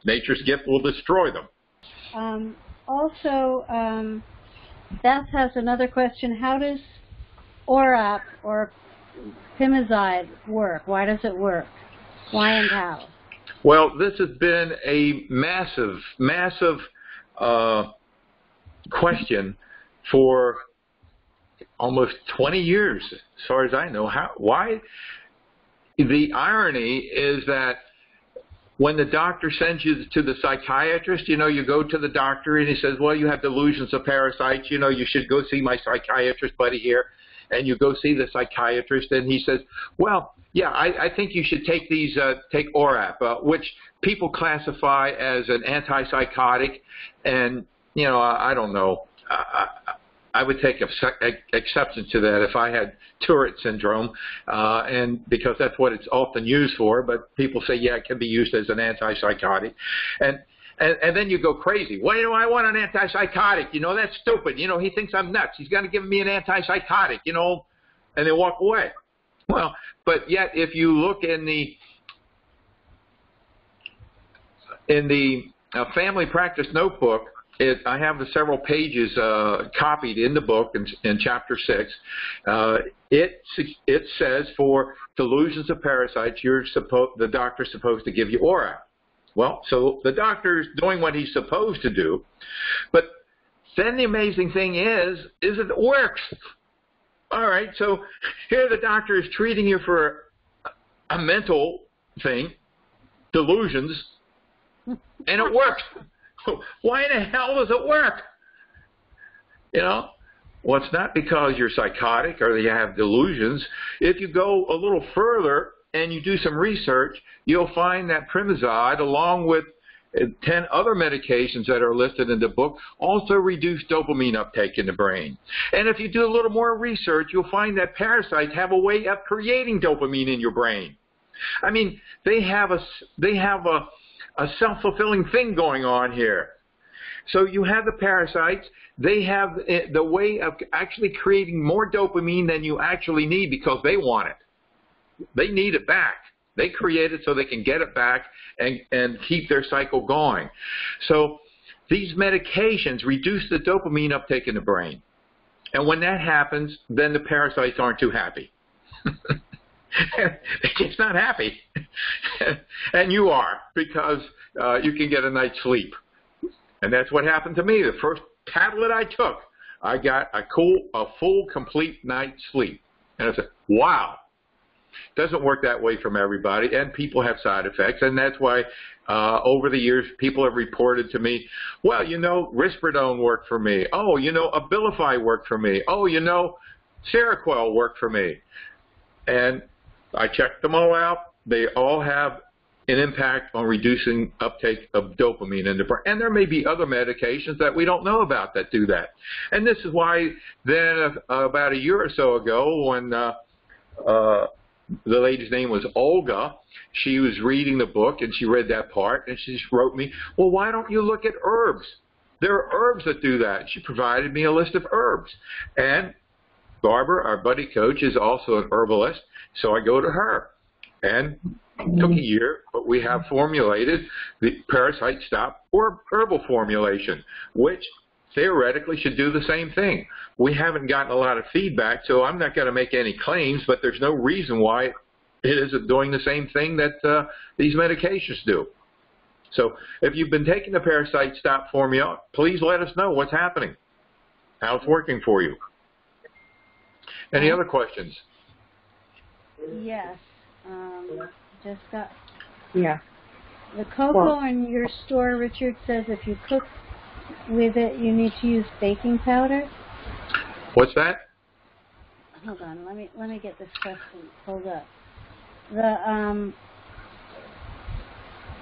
Nature's Gift will destroy them. Beth has another question. How does Orap or Pimizide work? Why does it work? Why and how? Well, this has been a massive question for almost 20 years, as far as I know. Why? The irony is that when the doctor sends you to the psychiatrist, you go to the doctor and he says, well, you have delusions of parasites. You should go see my psychiatrist buddy here. And you go see the psychiatrist, and he says, well, yeah, I think you should take Orap, which people classify as an antipsychotic, and you know, I don't know. I would take exception to that if I had Tourette syndrome, and because that's what it's often used for. But people say, yeah, it can be used as an antipsychotic, and then you go crazy. Well, you know, I want an antipsychotic. You know, that's stupid. You know, he thinks I'm nuts. He's going to give me an antipsychotic. You know, and they walk away. Well, but yet if you look in the family practice notebook, I have the several pages copied in the book in chapter 6. It says for delusions of parasites, the doctor's supposed to give you Orap. Well, so the doctor's doing what he's supposed to do, but then the amazing thing is it works. All right, so here the doctor is treating you for a mental thing, delusions, and it works. Why in the hell does it work? You know, well, it's not because you're psychotic or you have delusions. If you go a little further and you do some research, you'll find that Primazide, along with 10 other medications that are listed in the book, also reduce dopamine uptake in the brain. And if you do a little more research, you'll find that parasites have a way of creating dopamine in your brain. I mean, they have a self-fulfilling thing going on here. So you have the parasites. They have the way of actually creating more dopamine than you actually need because they want it. They need it back. They create it so they can get it back and keep their cycle going. So these medications reduce the dopamine uptake in the brain. And when that happens, then the parasites aren't too happy. They're just not happy. And you are, because you can get a night's sleep. And that's what happened to me. The first tablet I took, I got a full, complete night's sleep. And I said, wow. Doesn't work that way from everybody, and people have side effects, and that's why over the years people have reported to me, well, you know, Risperidone worked for me. Oh, you know, Abilify worked for me. Oh, you know, Seroquel worked for me. And I checked them all out. They all have an impact on reducing uptake of dopamine in the brain. And there may be other medications that we don't know about that do that. And this is why then about a year or so ago when the lady's name was Olga. She was reading the book, and she read that part, and she just wrote me, well, why don't you look at herbs? There are herbs that do that. She provided me a list of herbs. And Barbara, our buddy coach, is also an herbalist, so I go to her. And it took a year, but we have formulated the Parasite Stop or herbal formulation, which theoretically should do the same thing. We haven't gotten a lot of feedback, so I'm not going to make any claims, but there's no reason why it isn't doing the same thing that these medications do. So if you've been taking the Parasite Stop formula, please let us know what's happening, how it's working for you. Any other questions? Yes. Just got... Yeah. The cocoa in your store, Richard says if you cook with it, you need to use baking powder. What's that? Hold on, let me get this question pulled up. The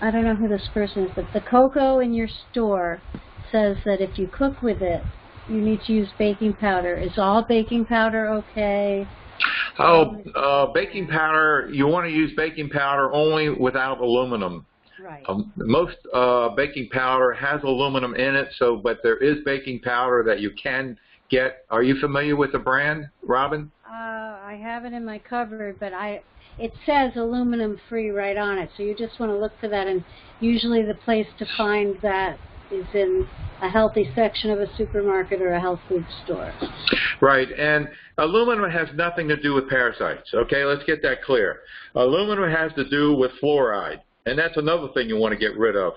I don't know who this person is, but the cocoa in your store says that if you cook with it, you need to use baking powder. Is all baking powder okay? Baking powder, you want to use baking powder only without aluminum. Right. Most baking powder has aluminum in it, but there is baking powder that you can get. Are you familiar with the brand, Robin? I have it in my cupboard, but it says aluminum free right on it, so you just want to look for that, and usually the place to find that is in a healthy section of a supermarket or a health food store. Right, and aluminum has nothing to do with parasites. Okay, let's get that clear. Aluminum has to do with fluoride, and that's another thing you want to get rid of.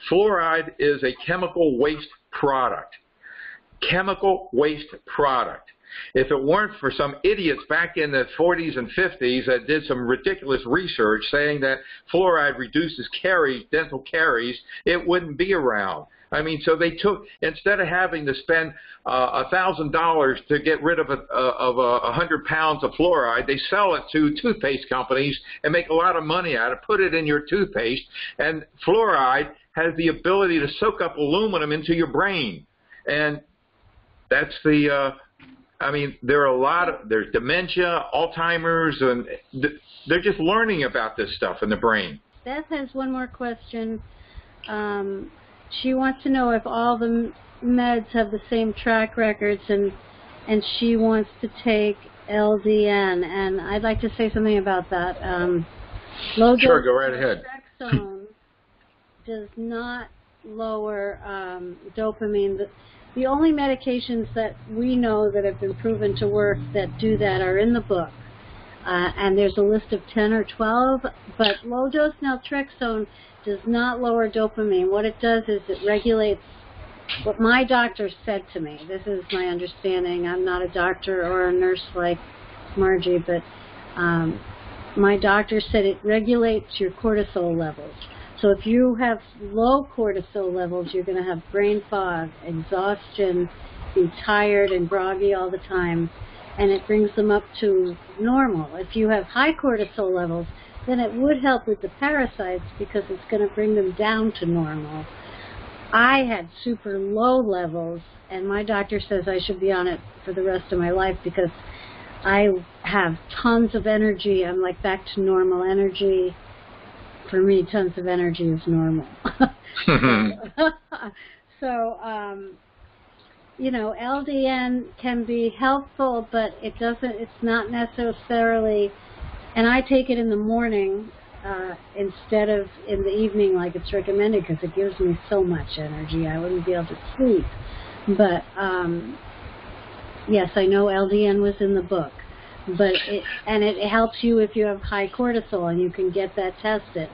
Fluoride is a chemical waste product. Chemical waste product. If it weren't for some idiots back in the 40s and 50s that did some ridiculous research saying that fluoride reduces caries, dental caries, it wouldn't be around. I mean, so they took, instead of having to spend $1,000 to get rid of 100 pounds of fluoride, they sell it to toothpaste companies and make a lot of money out of it, put it in your toothpaste, and fluoride has the ability to soak up aluminum into your brain. And that's the, I mean, there are a lot of, there's dementia, Alzheimer's, and they're just learning about this stuff in the brain. Beth has one more question. She wants to know if all the meds have the same track records, and she wants to take LDN, and I'd like to say something about that. Low Sure, dose go right ahead. naltrexone does not lower dopamine. The only medications that we know that have been proven to work that do that are in the book, and there's a list of 10 or 12, but low-dose naltrexone does not lower dopamine. What it does is it regulates what my doctor said to me. This is my understanding. I'm not a doctor or a nurse like Margie, but my doctor said it regulates your cortisol levels. So if you have low cortisol levels, you're going to have brain fog, exhaustion, be tired and groggy all the time, and it brings them up to normal. If you have high cortisol levels, then it would help with the parasites because it's going to bring them down to normal. I had super low levels, and my doctor says I should be on it for the rest of my life because I have tons of energy. I'm like back to normal energy. For me, tons of energy is normal. So, you know, LDN can be helpful, but it's not necessarily, and I take it in the morning instead of in the evening like it's recommended because it gives me so much energy. I wouldn't be able to sleep. But, yes, I know LDN was in the book. But it helps you if you have high cortisol, and you can get that tested.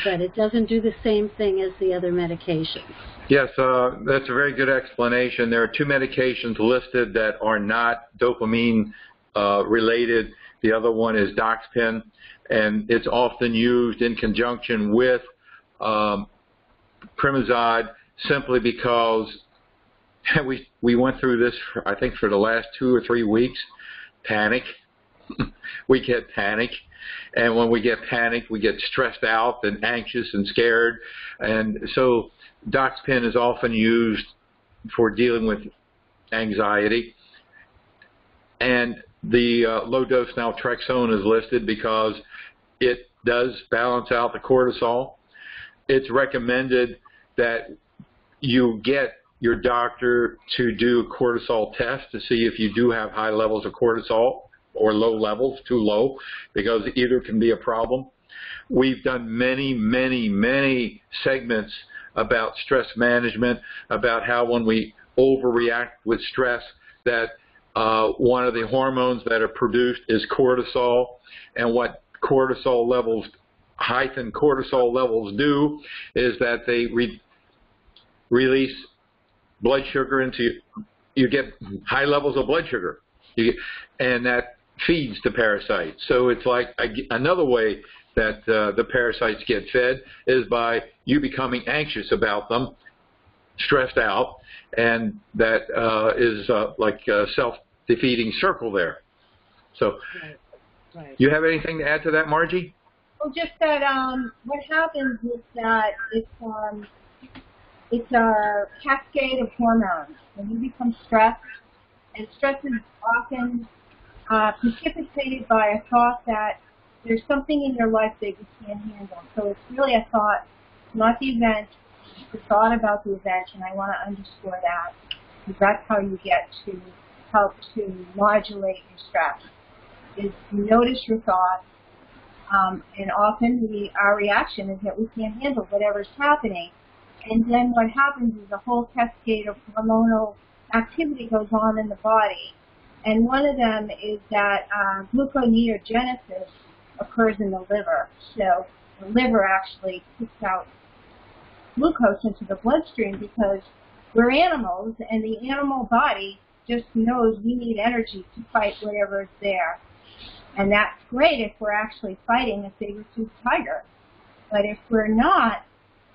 But it doesn't do the same thing as the other medications. Yes, that's a very good explanation. There are two medications listed that are not dopamine related. The other one is Doxepin, and it's often used in conjunction with Primazide simply because we went through this, I think, for the last 2 or 3 weeks. Panic. We get panic, and when we get panic, we get stressed out and anxious and scared, and so Doxepin is often used for dealing with anxiety. And the low-dose naltrexone is listed because it does balance out the cortisol. It's recommended that you get your doctor to do a cortisol test to see if you do have high levels of cortisol or low levels, too low, because either can be a problem. We've done many, many, many segments about stress management, about how when we overreact with stress that one of the hormones that are produced is cortisol, and what cortisol levels, heightened cortisol levels do is that they release blood sugar into, you get high levels of blood sugar, and that feeds the parasites. So it's like another way that the parasites get fed is by you becoming anxious about them, stressed out, and that is like a self-defeating circle there. So Right. You have anything to add to that, Margie? Well, just that what happens is that it's a cascade of hormones. When you become stressed, and stress is often precipitated by a thought that there's something in your life that you can't handle. So it's really a thought, not the event, it's the thought about the event, and I want to underscore that, because that's how you get to help to modulate your stress, is to notice your thoughts, and often our reaction is that we can't handle whatever's happening. And then what happens is a whole cascade of hormonal activity goes on in the body. And one of them is that gluconeogenesis occurs in the liver. So the liver actually puts out glucose into the bloodstream because we're animals, and the animal body just knows we need energy to fight whatever is there. And that's great if we're actually fighting a saber-toothed tiger. But if we're not,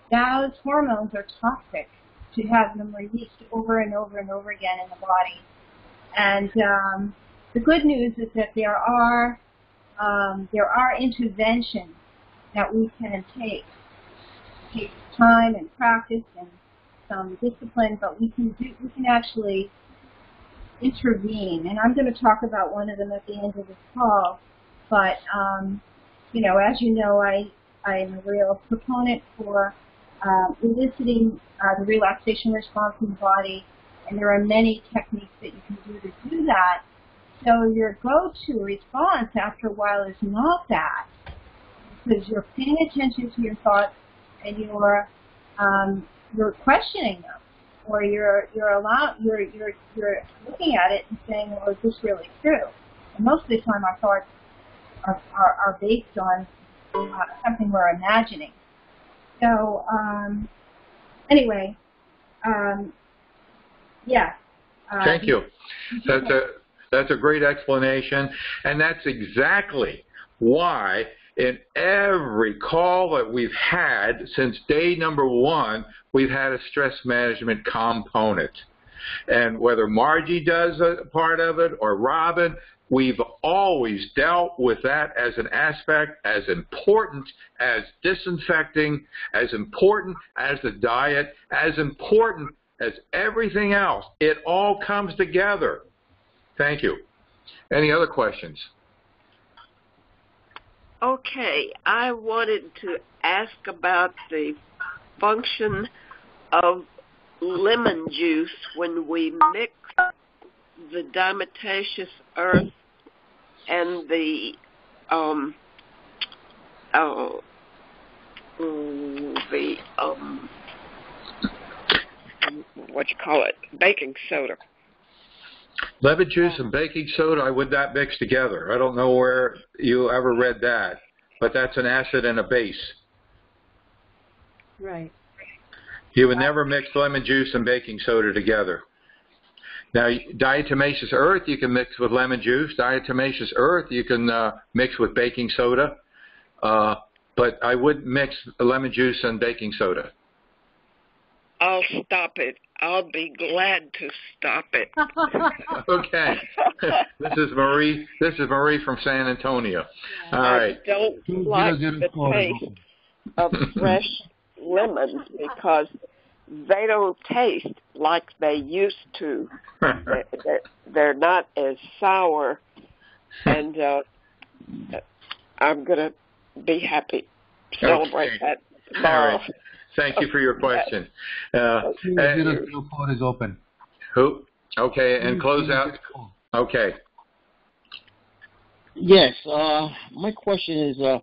those hormones are toxic to have them released over and over and over again in the body. And the good news is that there are interventions that we can take. It takes time and practice, and some discipline, but we can actually intervene. And I'm going to talk about one of them at the end of this call. But you know, as you know, I am a real proponent for eliciting the relaxation response in the body, and there are many techniques that you can do to do that. So your go-to response after a while is not that, because you're paying attention to your thoughts and you're questioning them, or you're looking at it and saying, well, is this really true? And most of the time our thoughts are based on something we're imagining. So anyway, yeah. Thank you. That's a great explanation, and that's exactly why in every call that we've had since day number 1, we've had a stress management component. And whether Margie does a part of it or Robin, we've always dealt with that as an aspect as important as disinfecting, as important as the diet, as important as everything else. It all comes together. Thank you. Any other questions? Okay, I wanted to ask about the function of lemon juice when we mix the diatomaceous earth and the baking soda. Lemon juice and baking soda, I would not mix together. I don't know where you ever read that, but that's an acid and a base. Right. You would never mix lemon juice and baking soda together. Now, diatomaceous earth you can mix with lemon juice. Diatomaceous earth you can mix with baking soda, but I wouldn't mix lemon juice and baking soda. I'll stop it. I'll be glad to stop it. Okay. This is Marie. This is Marie from San Antonio. All right. I don't like the taste of fresh lemons because they don't taste like they used to. They're not as sour, and I'm going to be happy to celebrate that tomorrow. All right. Thank you for your question. The phone is open. Who? Okay, and close out. Okay. Yes, my question is, I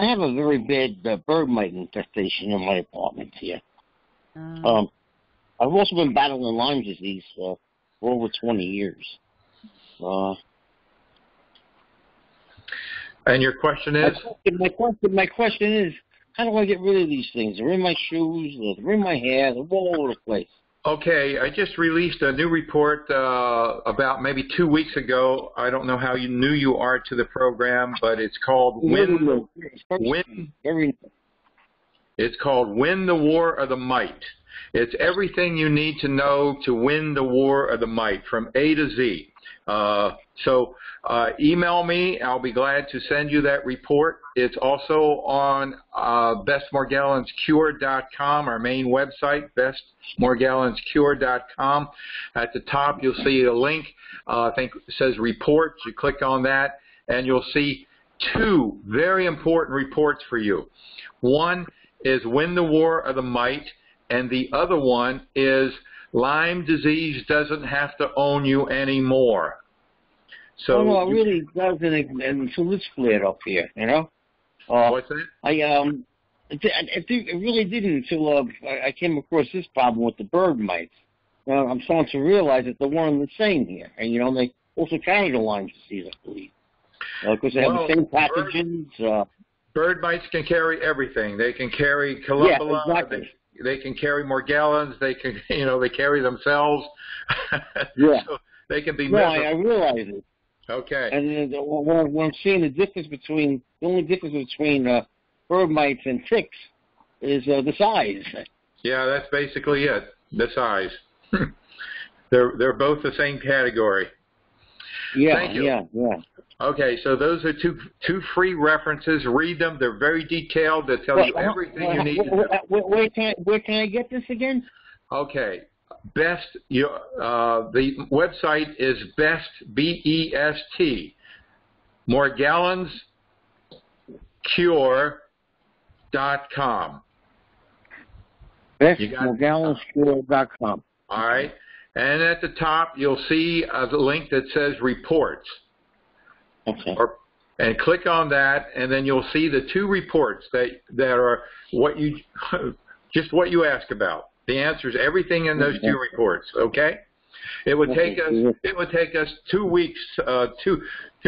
have a very bad bird mite infestation in my apartment here. I've also been battling Lyme disease for over 20 years. And your question is? My question is, how do I get rid of these things? They're in my shoes, they're in my hair, they're all over the place. Okay, I just released a new report about maybe 2 weeks ago. I don't know how new you are to the program, but it's called It's called Win the War of the Mite. It's everything you need to know to win the war of the mite from A to Z. So email me. I'll be glad to send you that report. It's also on bestmorgellonscure.com, our main website, bestmorgellonscure.com. At the top, you'll see a link. I think it says reports. You click on that, and you'll see 2 very important reports for you. One is Win the War of the Mite, and the other one is Lyme disease doesn't have to own you anymore. So no, it really doesn't until it's flared up here, you know. What's that? It really didn't until I came across this problem with the bird mites. I'm starting to realize that they're one and the same here, and you know they also carry the Lyme disease, I believe, because they have the same pathogens. Bird mites can carry everything. They can carry Columbella. Yeah, exactly. They can carry Morgellons. They can, they carry themselves. Yeah. So they can be. No, I realize it. Okay. And when I'm seeing the only difference between bird mites and ticks is the size. Yeah, that's basically it. The size. They're both the same category. Yeah. Thank you. Yeah. Okay, so those are two free references. Read them. They're very detailed. They tell you everything you need to know. Where can I get this again? Okay. Best. The website is best, BEST, morgellonscure.com. bestmorgellonscure.com. All right. And at the top, you'll see the link that says reports. Okay. And click on that, and then you'll see the 2 reports that are what you just what you asked about. The answers, everything in those 2 reports. Okay. It would take us 2 weeks to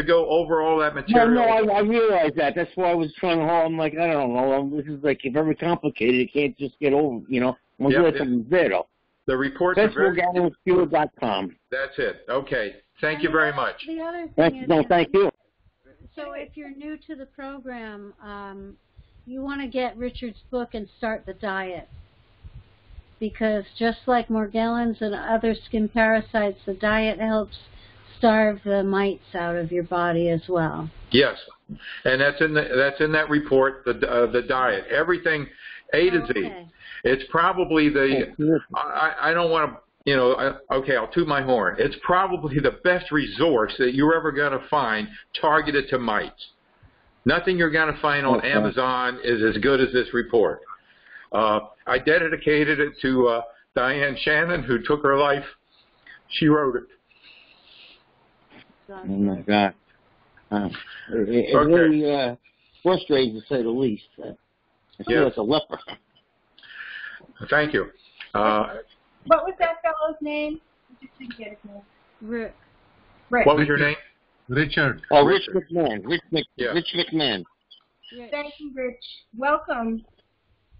go over all that material. No, I realize that. That's why I was trying to hold. I'm like, I don't know. This is like very complicated. It can't just get over. I'm gonna do something better. The reports are very. bestmorgellonscure.com. That's it. Okay. Thank you very much. The other thing Thank you. So if you're new to the program, you want to get Richard's book and start the diet. Because just like Morgellons and other skin parasites, the diet helps starve the mites out of your body as well. Yes, and that's in that report. The diet, everything, A to Z. Okay. It's probably I don't want to. Okay, I'll toot my horn. It's probably the best resource that you're ever going to find targeted to mites. Nothing you're going to find on Amazon is as good as this report. I dedicated it to Diane Shannon, who took her life. She wrote it. Oh, my God. It's really frustrating, to say the least. I feel like a leper. Thank you. What was that fellow's name? I just didn't get his name. Rick. What was your name? Richard. Oh, Rich McMahon. Rich McMahon. Thank you, Rich. Welcome.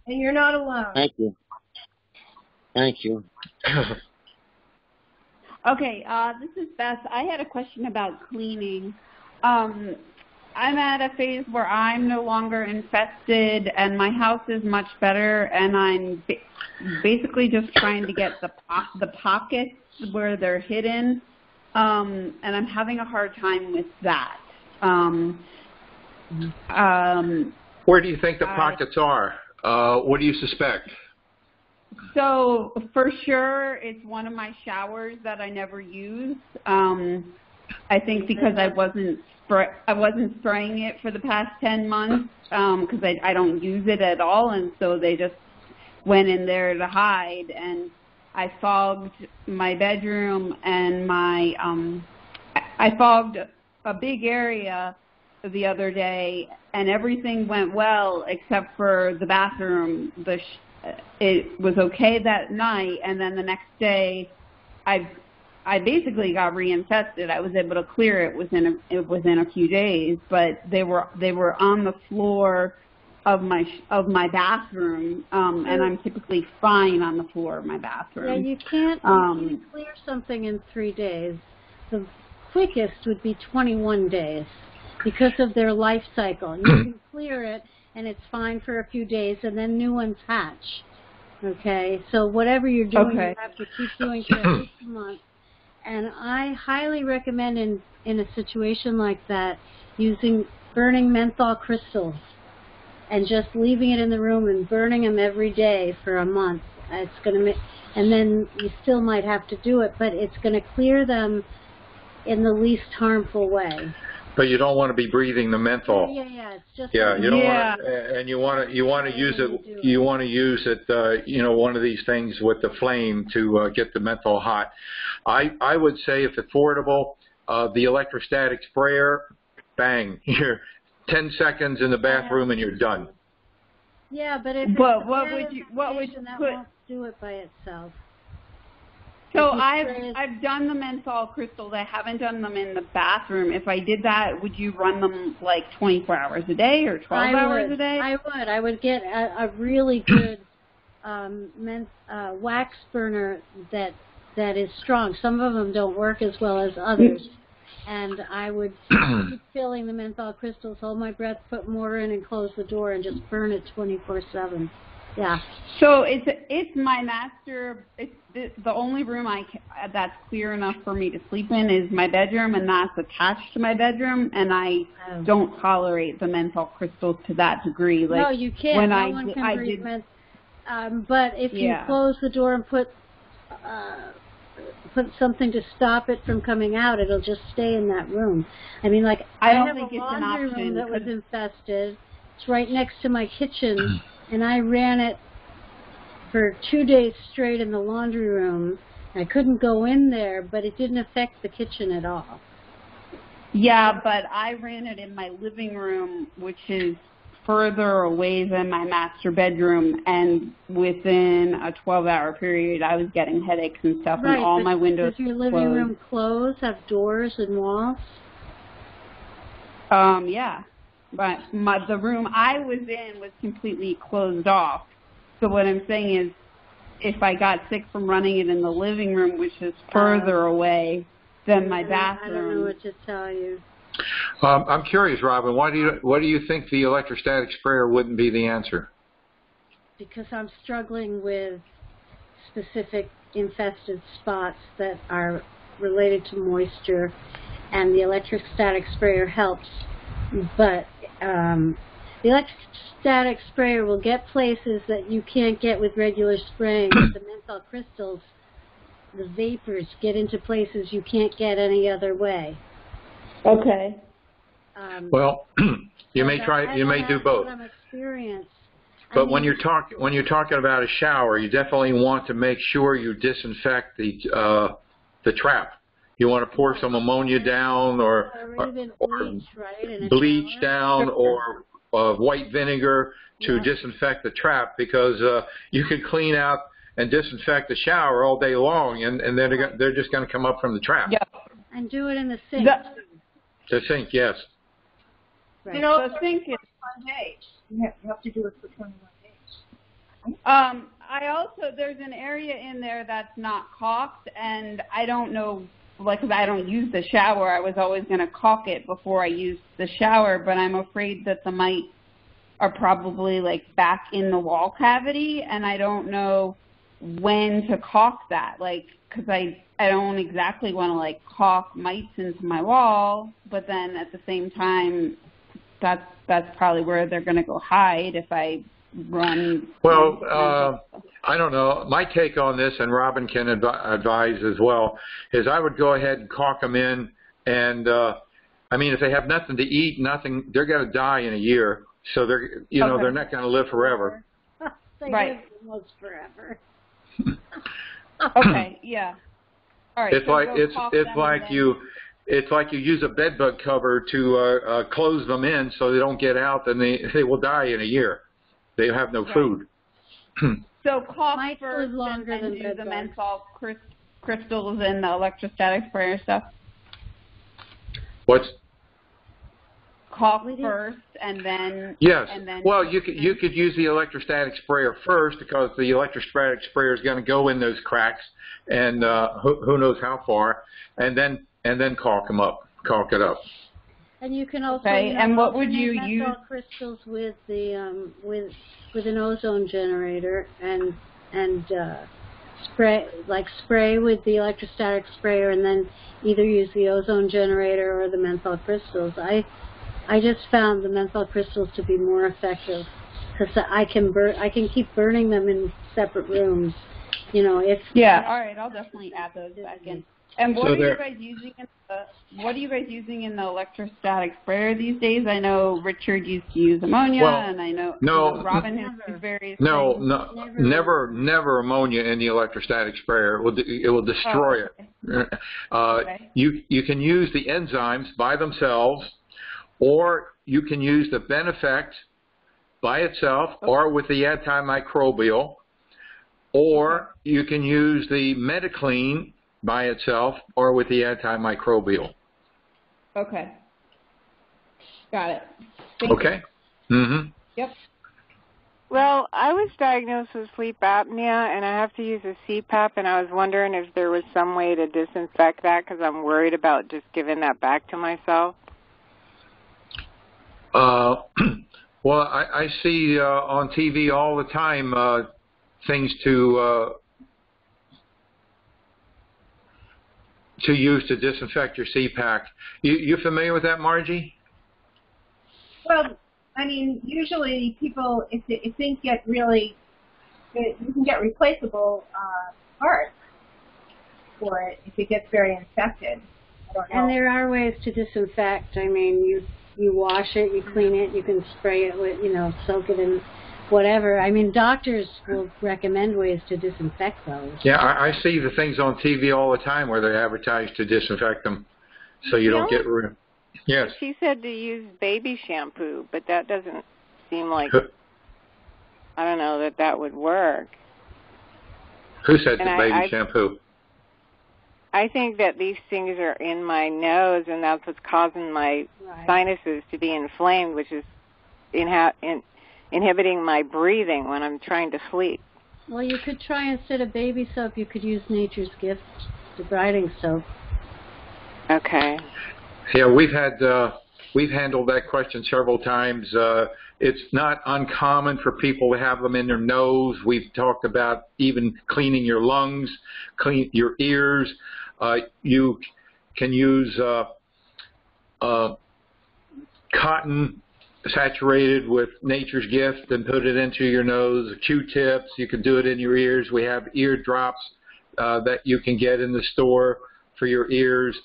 And you're not alone. Thank you. Thank you. Okay, this is Beth. I had a question about cleaning. I'm at a phase where I'm no longer infested, and my house is much better, and I'm basically just trying to get the pockets where they're hidden, and I'm having a hard time with that. Where do you think the pockets are? What do you suspect? So for sure, it's one of my showers that I never use. I think because I wasn't spraying it for the past 10 months because I don't use it at all, and so they just went in there to hide. And I fogged my bedroom and I fogged a big area the other day, and everything went well except for the bathroom. It was okay that night, and then the next day, I basically got reinfested. I was able to clear it within a few days, but they were on the floor of my bathroom, and I'm typically fine on the floor of my bathroom. Yeah, you can't clear something in 3 days. The quickest would be 21 days because of their life cycle. You can clear it, and it's fine for a few days, and then new ones hatch. Okay, so whatever you're doing, you have to keep doing for at least a month. And I highly recommend in a situation like that using burning menthol crystals and just leaving it in the room and burning them every day for a month. It's going to and then you still might have to do it, but it's going to clear them in the least harmful way. But you don't want to be breathing the menthol. Yeah, it's just you don't want to, and you want to use it. You want to use it. One of these things with the flame to get the menthol hot. I would say if affordable, the electrostatic sprayer, bang, you're 10 seconds in the bathroom and you're done. Yeah, but if what would you that put? Won't do it by itself. So I've done the menthol crystals. I haven't done them in the bathroom. If I did that, would you run them like 24 hours a day or 12 hours a day? I would. I would get a really good wax burner that is strong. Some of them don't work as well as others. And I would keep filling the menthol crystals, hold my breath, put more in, and close the door, and just burn it 24/7. Yeah. So it's my master. It's the only room that's clear enough for me to sleep in is my bedroom, and that's attached to my bedroom. And I don't tolerate the menthol crystals to that degree. Like no, you can't. No one can breathe But if you close the door and put something to stop it from coming out, it'll just stay in that room. I mean, like, I have a laundry room that was infested. It's right next to my kitchen, and I ran it for 2 days straight in the laundry room. I couldn't go in there, but it didn't affect the kitchen at all. Yeah, but I ran it in my living room, which is further away than my master bedroom, and within a 12-hour period, I was getting headaches and stuff, and all my windows does your living room close, have doors and walls? Yeah, but the room I was in was completely closed off. So what I'm saying is, if I got sick from running it in the living room, which is further away than my bathroom. I don't know what to tell you. I'm curious, Robin. Why do you think the electrostatic sprayer wouldn't be the answer? Because I'm struggling with specific infested spots that are related to moisture, and the electrostatic sprayer helps. But the electrostatic sprayer will get places that you can't get with regular spraying. The menthol crystals, the vapors, get into places you can't get any other way. Okay. Well, you may do both. But when you're talking about a shower, you definitely want to make sure you disinfect the trap. You want to pour some ammonia down, or bleach down, or white vinegar to disinfect the trap, because you can clean out and disinfect the shower all day long, and they're just going to come up from the trap. Yep. And do it in the sink. The sink, yes. Right. You know, the sink is 21 days. You have to do it for 21 days. I also, there's an area in there that's not caulked, and I don't know, like, 'cause I don't use the shower. I was always going to caulk it before I used the shower, but I'm afraid that the mites are probably, like, back in the wall cavity, and I don't know when to caulk that, like, because I don't exactly want to, like, caulk mites into my wall, but then at the same time, that's probably where they're going to go hide if I run. Well, I don't know. My take on this, and Robin can advise as well, is I would go ahead and caulk them in, and I mean, if they have nothing to eat, they're going to die in a year, so they're they're not going to live forever. They live almost forever. Okay, yeah. All right. It's like you use a bed bug cover to close them in so they don't get out, and they will die in a year. They have no food. So caulk first and then do the menthol crystals and the electrostatic sprayer stuff? What's? Caulk first and then... Yes. Well, you could use the electrostatic sprayer first, because the electrostatic sprayer is going to go in those cracks, and who knows how far, and then caulk it up. And you can also and what would you use? Crystals with the with an ozone generator, and spray with the electrostatic sprayer, and then either use the ozone generator or the menthol crystals. I just found the menthol crystals to be more effective, because I can keep burning them in separate rooms. All right, I'll definitely add those back in. And what are you guys using in the electrostatic sprayer these days? I know Richard used to use ammonia, and I know Robin has used various things. Never ammonia in the electrostatic sprayer. It will destroy it. You can use the enzymes by themselves, or you can use the Benefect by itself, or with the antimicrobial, or you can use the Metaclean by itself, or with the antimicrobial. Okay. Got it. Okay. Mm-hmm. Yep. Well, I was diagnosed with sleep apnea, and I have to use a CPAP, and I was wondering if there was some way to disinfect that, because I'm worried about just giving that back to myself. Well, I see on TV all the time things to use to disinfect your CPAP. You familiar with that, Margie? Well, I mean, usually people, if things get really you can get replaceable parts for it if it gets very infected. I don't know. And there are ways to disinfect. I mean, you wash it, you clean it, you can spray it with, soak it in whatever. I mean, doctors will recommend ways to disinfect those. Yeah, I see the things on TV all the time where they advertise to disinfect them so you don't get rid of. Yes. She said to use baby shampoo, but that doesn't seem like, I don't know that would work. Who said the baby shampoo? I think that these things are in my nose, and that's what's causing my sinuses to be inflamed, which is inhibiting my breathing when I'm trying to sleep. Well, you could try, instead of baby soap, you could use Nature's Gift debriding soap. Okay. Yeah, we've handled that question several times. It's not uncommon for people to have them in their nose. We've talked about even cleaning your lungs, clean your ears. You can use cotton saturated with Nature's Gift and put it into your nose. Q-tips, you can do it in your ears. We have ear drops that you can get in the store for your ears.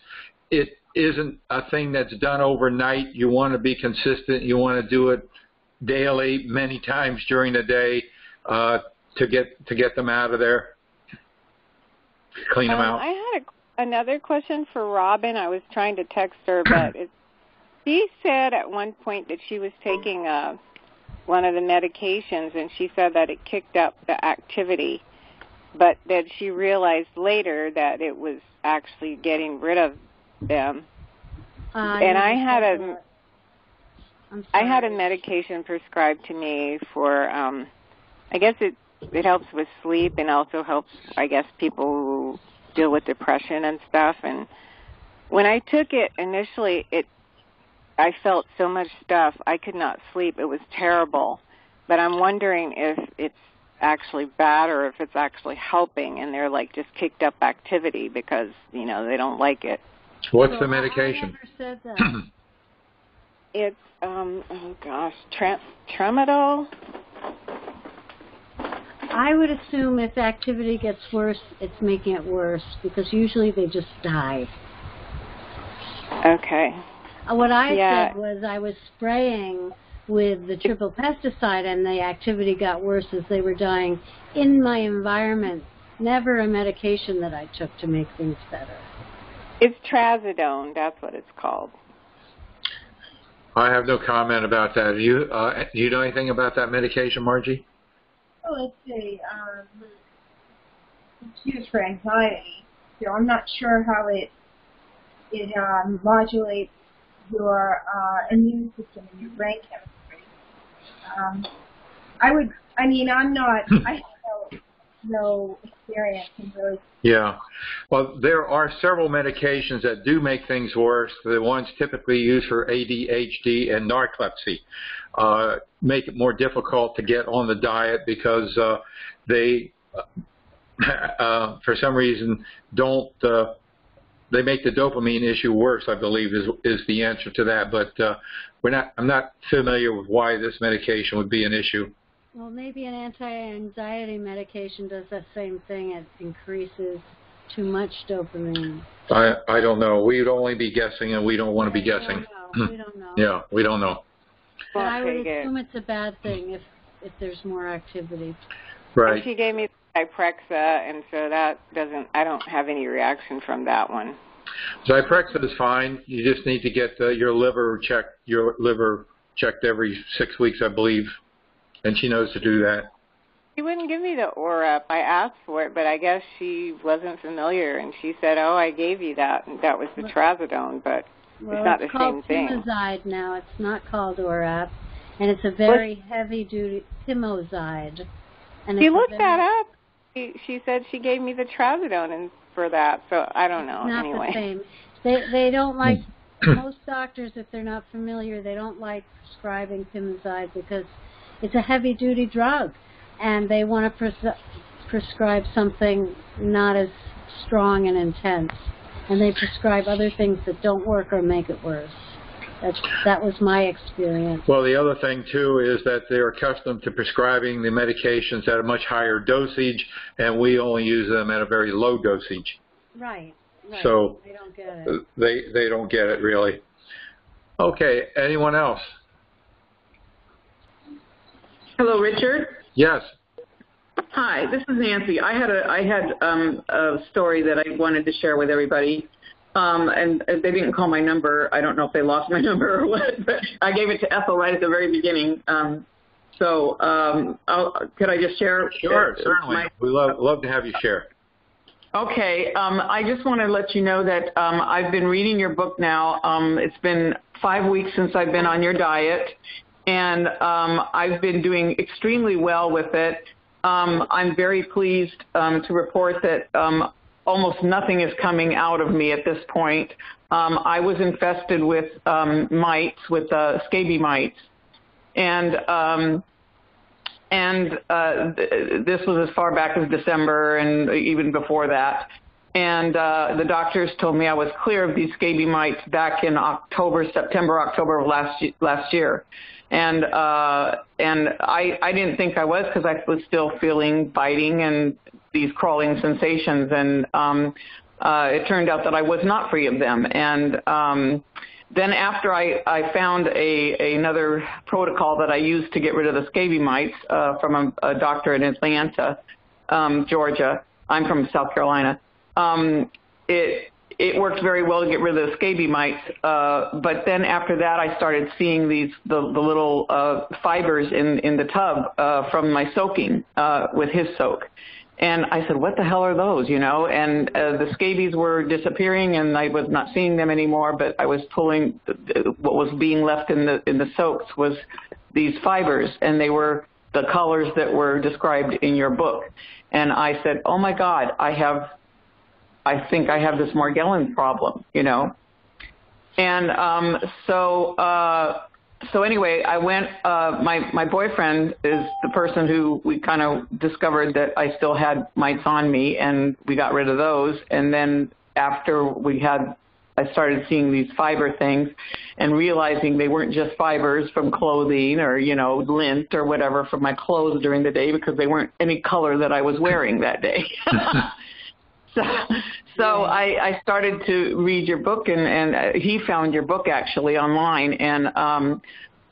It isn't a thing that's done overnight. You want to be consistent. You want to do it daily, many times during the day, to get them out of there, clean them out. I had another question for Robin. I was trying to text her, but she said at one point that she was taking one of the medications, and she said that it kicked up the activity, but that she realized later that it was actually getting rid of them. And I had a medication prescribed to me for, I guess it helps with sleep and also helps, I guess, people who deal with depression and stuff. And when I took it initially, I felt so much stuff. I could not sleep. It was terrible. But I'm wondering if it's actually bad or if it's actually helping, and they're like just kicked up activity because, they don't like it. What's the medication? I never said that. It's, tramadol. I would assume if activity gets worse, it's making it worse, because usually they just die. Okay. What I said was I was spraying with the triple pesticide, and the activity got worse as they were dying in my environment. Never a medication that I took to make things better. It's trazodone. That's what it's called. I have no comment about that. Do you know anything about that medication, Margie? Oh, it's used for anxiety. So I'm not sure how it modulates your immune system and your brain chemistry. I have no experience in really. Yeah. Well, there are several medications that do make things worse. The ones typically used for ADHD and narcolepsy make it more difficult to get on the diet because they, for some reason, they make the dopamine issue worse, I believe, is the answer to that. But I'm not familiar with why this medication would be an issue. Well, maybe an anti-anxiety medication does the same thing. It increases too much dopamine. I don't know. We'd only be guessing, and we don't want to be guessing. We don't know. Yeah, we don't know. But I would assume it's a bad thing if there's more activity. Right. And she gave me Zyprexa, and so I don't have any reaction from that one. Zyprexa is fine. You just need to get your liver checked every 6 weeks, I believe. And she knows to do that. She wouldn't give me the Orap. I asked for it, but I guess she wasn't familiar, and she said, "Oh, I gave you that, and that was the trazodone, but it's not the same thing." It's called Pimozide now. It's not called Orap, and it's a very heavy-duty Pimozide. And she looked that up. She said she gave me the trazodone for that, so I don't know. Not anyway. The same. They don't like, most doctors, if they're not familiar, they don't like prescribing Pimozide because it's a heavy-duty drug, and they want to prescribe something not as strong and intense, and they prescribe other things that don't work or make it worse. That was my experience. Well, the other thing, too, is that they're accustomed to prescribing the medications at a much higher dosage, and we only use them at a very low dosage. Right. So they don't get it. They don't get it, really. Okay, anyone else? Hello, Richard. Yes. Hi, this is Nancy. I had a story that I wanted to share with everybody. And they didn't call my number. I don't know if they lost my number or what, but I gave it to Ethel right at the very beginning. Could I just share? Sure, certainly. We love to have you share. Okay. I just want to let you know that I've been reading your book now. It's been 5 weeks since I've been on your diet, and I've been doing extremely well with it. I'm very pleased to report that almost nothing is coming out of me at this point. I was infested with mites, with scabies mites, and this was as far back as December and even before that. And the doctors told me I was clear of these scabies mites back in September, October of last year. And I didn't think I was, because I was still feeling biting and these crawling sensations, and it turned out that I was not free of them. And then after I found another protocol that I used to get rid of the scabies mites from a doctor in Atlanta, Georgia. I'm from South Carolina. It worked very well to get rid of the scabies mites, but then after that I started seeing the little fibers in the tub from my soaking with his soak. And I said, what the hell are those, And the scabies were disappearing, and I was not seeing them anymore, but I was pulling what was being left in the soaks was these fibers, and they were the colors that were described in your book. And I said, oh, my God, I think I have this Morgellons problem, And so anyway, I went, my boyfriend is the person who we kind of discovered that I still had mites on me, and we got rid of those. And then after I started seeing these fiber things and realizing they weren't just fibers from clothing or, lint or whatever from my clothes during the day, because they weren't any color that I was wearing that day. So I started to read your book, and he found your book actually online, and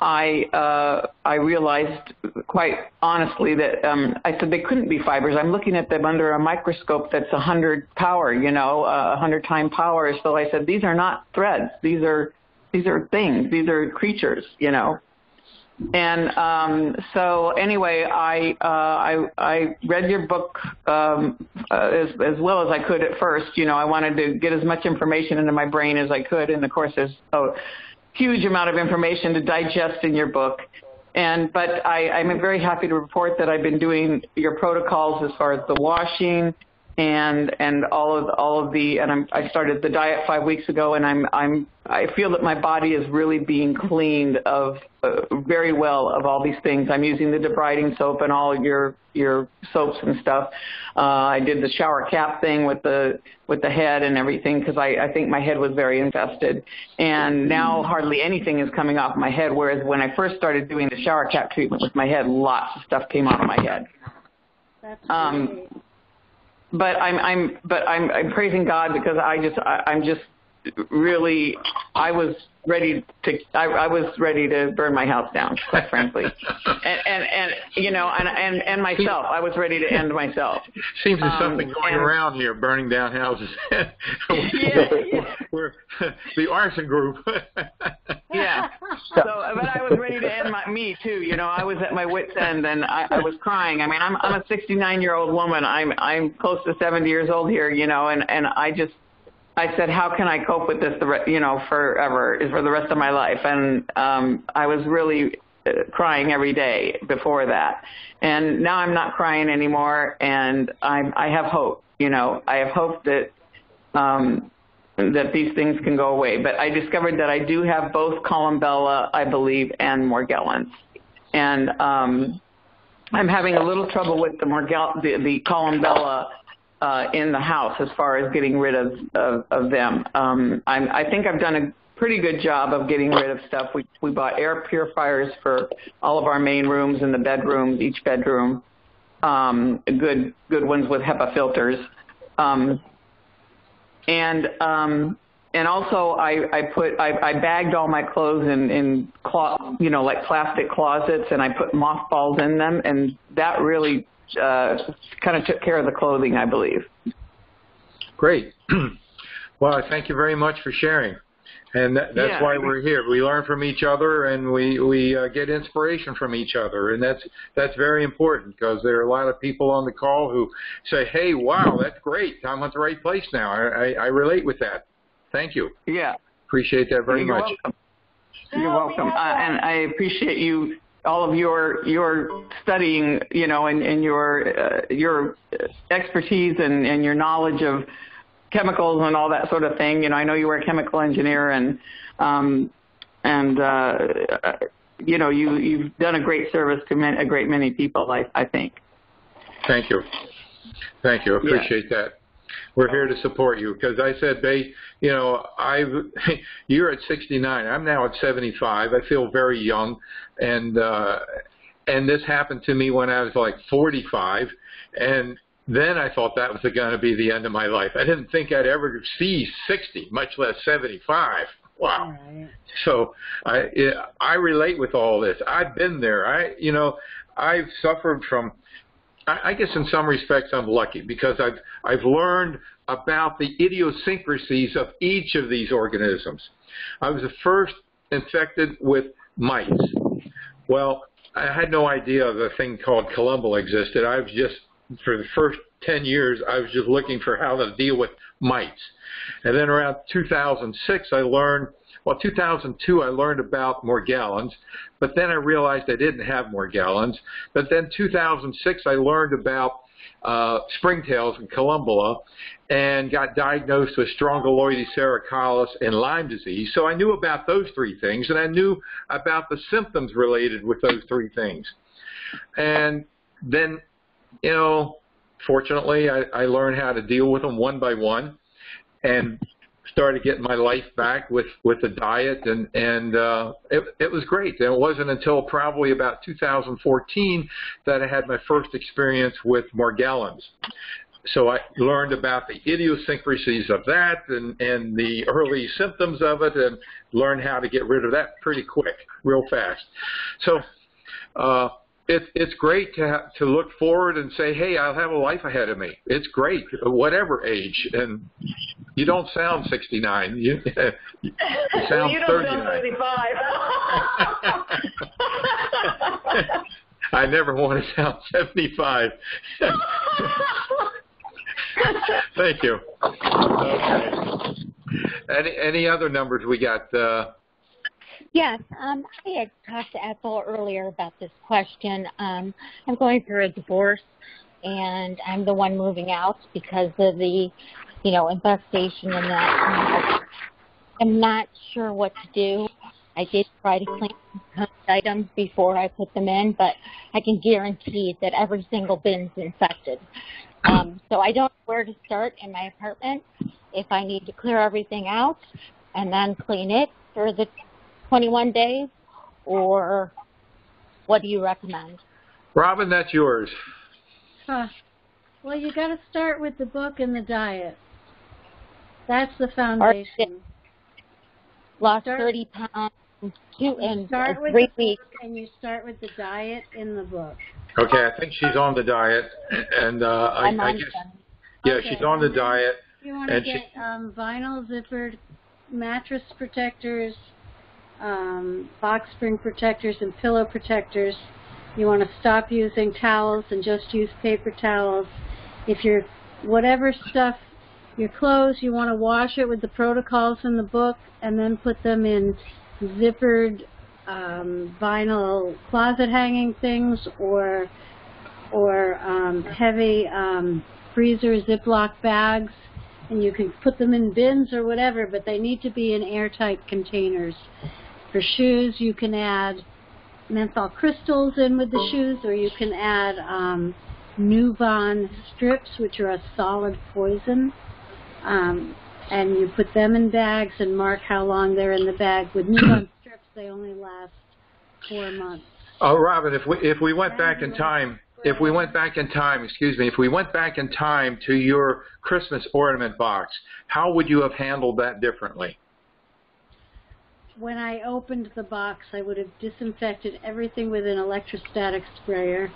I realized quite honestly that I said they couldn't be fibers. I'm looking at them under a microscope that's 100 power, 100 time power. So I said, these are not threads. These are things. These are creatures, And so anyway, I read your book as well as I could at first. I wanted to get as much information into my brain as I could, and of course there's a huge amount of information to digest in your book. But I'm very happy to report that I've been doing your protocols as far as the washing and I started the diet 5 weeks ago, and I feel that my body is really being cleaned of very well of all these things. I'm using the debriding soap and all your soaps and stuff. I did the shower cap thing with the head and everything, because I think my head was very infested, and now hardly anything is coming off my head. Whereas when I first started doing the shower cap treatment with my head, lots of stuff came out of my head. That's great. But I'm praising God, because I'm just really, I was ready to burn my house down, quite frankly, and myself. I was ready to end myself. Seems there's something going around here, burning down houses. We're the arson group. Yeah. So, but I was ready to end me too. I was at my wit's end, and I was crying. I mean, I'm a 69-year-old woman. I'm close to 70 years old here. And I said, how can I cope with this, forever, for the rest of my life? And I was really crying every day before that. And now I'm not crying anymore, and I have hope. I have hope that that these things can go away. But I discovered that I do have both columbella, I believe, and Morgellons. And I'm having a little trouble with the columbella in the house as far as getting rid of them. I think I've done a pretty good job of getting rid of stuff. We bought air purifiers for all of our main rooms and the bedrooms, each bedroom. Good ones with HEPA filters. And also I bagged all my clothes in like plastic closets, and I put mothballs in them, and that really kind of took care of the clothing, I believe. Great. Well, thank you very much for sharing. And that's why we're here. We learn from each other, and we get inspiration from each other, and that's very important, because there are a lot of people on the call who say, "Hey, wow, that's great. I'm at the right place now. I relate with that." Thank you. Yeah. Appreciate that very much. Welcome. You're welcome. And I appreciate you, all of your studying, and your expertise and your knowledge of chemicals and all that sort of thing. I know you were a chemical engineer, and you've done a great service to a great many people, I think. Thank you. Thank you. Appreciate that. We're here to support you, because I said, you're at 69. I'm now at 75. I feel very young, and this happened to me when I was like 45, and then I thought that was going to be the end of my life. I didn't think I'd ever see 60, much less 75. Wow. Right. So I relate with all this. I've been there. I've suffered from. I guess in some respects I'm lucky, because I've learned about the idiosyncrasies of each of these organisms. I was first infected with mites. Well, I had no idea the thing called columbal existed. I was just, for the first 10 years, I was just looking for how to deal with mites. And then around 2006, 2002, I learned about Morgellons, but then I realized I didn't have Morgellons. But then 2006, I learned about springtails and columbella, and got diagnosed with strongyloides cervicalis and Lyme disease. So I knew about those three things, and I knew about the symptoms related with those three things. And then, fortunately, I learned how to deal with them one by one, and started getting my life back with the diet, and it was great. And it wasn't until probably about 2014 that I had my first experience with Morgellons. So I learned about the idiosyncrasies of that and the early symptoms of it, and learned how to get rid of that pretty quick, real fast. So it's great to look forward and say, hey, I'll have a life ahead of me. It's great, whatever age. And you don't sound 69. You sound you don't 39. Sound 35. I never want to sound 75. Thank you. Okay. Any other numbers we got? Yes, I had talked to Ethel earlier about this question. I'm going through a divorce, and I'm the one moving out because of the, infestation and that. I'm not sure what to do. I did try to clean some items before I put them in, but I can guarantee that every single bin's infected. So I don't know where to start in my apartment, if I need to clear everything out and then clean it for the 21 days, or what do you recommend? Robin, that's yours. Well, you got to start with the book and the diet. That's the foundation. Lost 30 pounds in 3 weeks. And you start with the diet in the book. Okay, I think she's on the diet, and I guess, yeah, okay. She's on the diet. You want to get vinyl zippered mattress protectors, box spring protectors, and pillow protectors. You want to stop using towels and just use paper towels. If you're, whatever stuff, your clothes, you want to wash it with the protocols in the book and then put them in zippered vinyl closet hanging things, or heavy freezer Ziploc bags, and you can put them in bins or whatever, but they need to be in airtight containers. For shoes, you can add menthol crystals in with the shoes, or you can add Nuvon strips, which are a solid poison. and you put them in bags and mark how long they're in the bag. With Newborn strips, they only last 4 months. Oh, Robin, if we went back in time, if we went back in time to your Christmas ornament box, how would you have handled that differently? When I opened the box, I would have disinfected everything with an electrostatic sprayer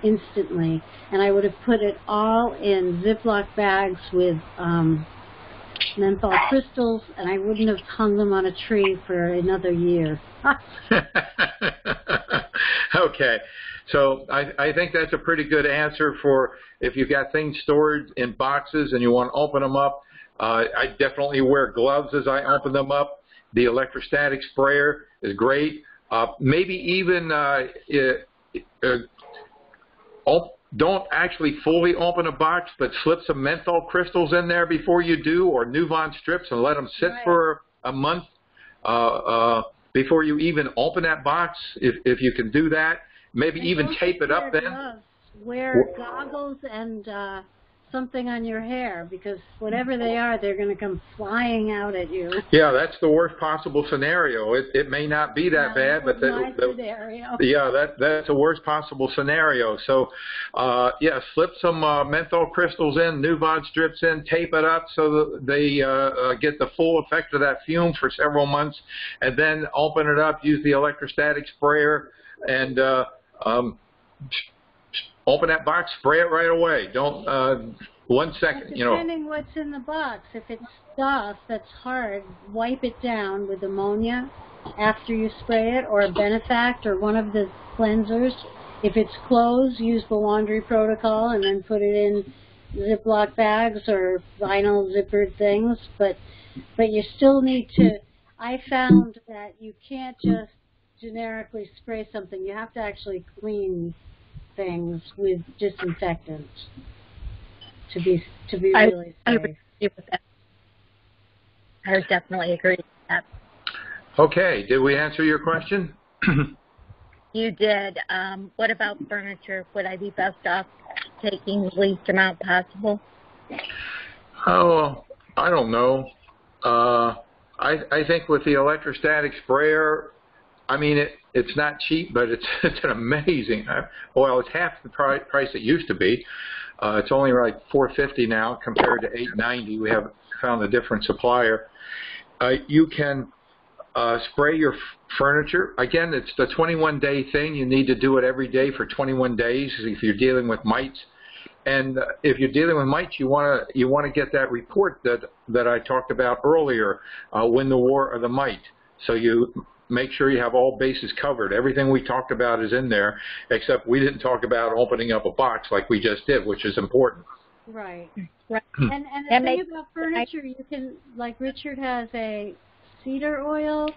instantly, and I would have put it all in Ziploc bags with menthol crystals, and I wouldn't have hung them on a tree for another year. Okay, so I think that's a pretty good answer for if you've got things stored in boxes and you want to open them up. I definitely wear gloves as I open them up. The electrostatic sprayer is great. Maybe even don't actually fully open a box, but slip some menthol crystals in there before you do, or Nuvon strips, and let them sit for a month before you even open that box, if you can do that. Maybe even tape it up then. Gloves. Wear goggles and something on your hair, because whatever they are, they're going to come flying out at you. Yeah, that's the worst possible scenario. It may not be that bad, but that's the worst possible scenario. So, yeah, slip some menthol crystals in, Nuvon strips in, tape it up so that they get the full effect of that fume for several months, and then open it up, use the electrostatic sprayer, and open that box, spray it right away. Don't 1 second, Depending what's in the box. If it's stuff that's hard, wipe it down with ammonia after you spray it, or a Benefact, or one of the cleansers. If it's clothes, use the laundry protocol and then put it in Ziploc bags or vinyl zippered things. But you still need to. I found that you can't just generically spray something. You have to actually clean things with disinfectants to be really safe. I definitely agree with that. Okay, did we answer your question? You did. What about furniture? Would I be best off taking the least amount possible? Oh, I don't know. I think with the electrostatic sprayer, I mean, it's not cheap, but it's an amazing oil. It's half the price it used to be. It's only like $4.50 now compared to $8.90. We haven't found a different supplier. You can spray your furniture. Again, it's the 21-day thing. You need to do it every day for 21 days if you're dealing with mites. And if you're dealing with mites, you want to get that report that I talked about earlier, Win the War of the Mite. So you make sure you have all bases covered. Everything we talked about is in there, except we didn't talk about opening up a box like we just did, which is important. Right. Right. And the thing about furniture, you can, like Richard has a cedar oil.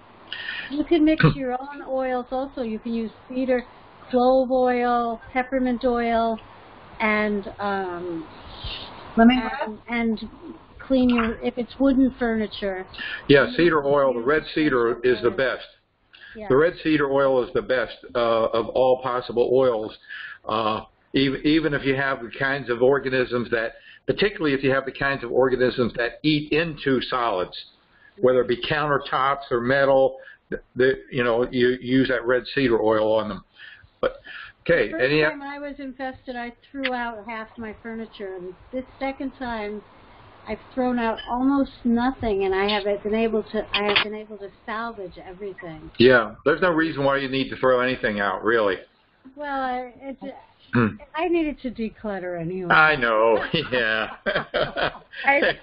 You can mix your own oils also. You can use cedar, clove oil, peppermint oil, and lemongrass, and clean your, if it's wooden furniture. Yeah, cedar oil, the red cedar is the best. Yeah. The red cedar oil is the best of all possible oils. Even if you have the kinds of organisms that, particularly if you have the kinds of organisms that eat into solids, whether it be countertops or metal, you use that red cedar oil on them. But okay, the first time I was infested, I threw out half my furniture, and this second time, I've thrown out almost nothing, and I have been able to salvage everything. Yeah, there's no reason why you need to throw anything out, really. Well, I needed to declutter anyway. I know, yeah. I've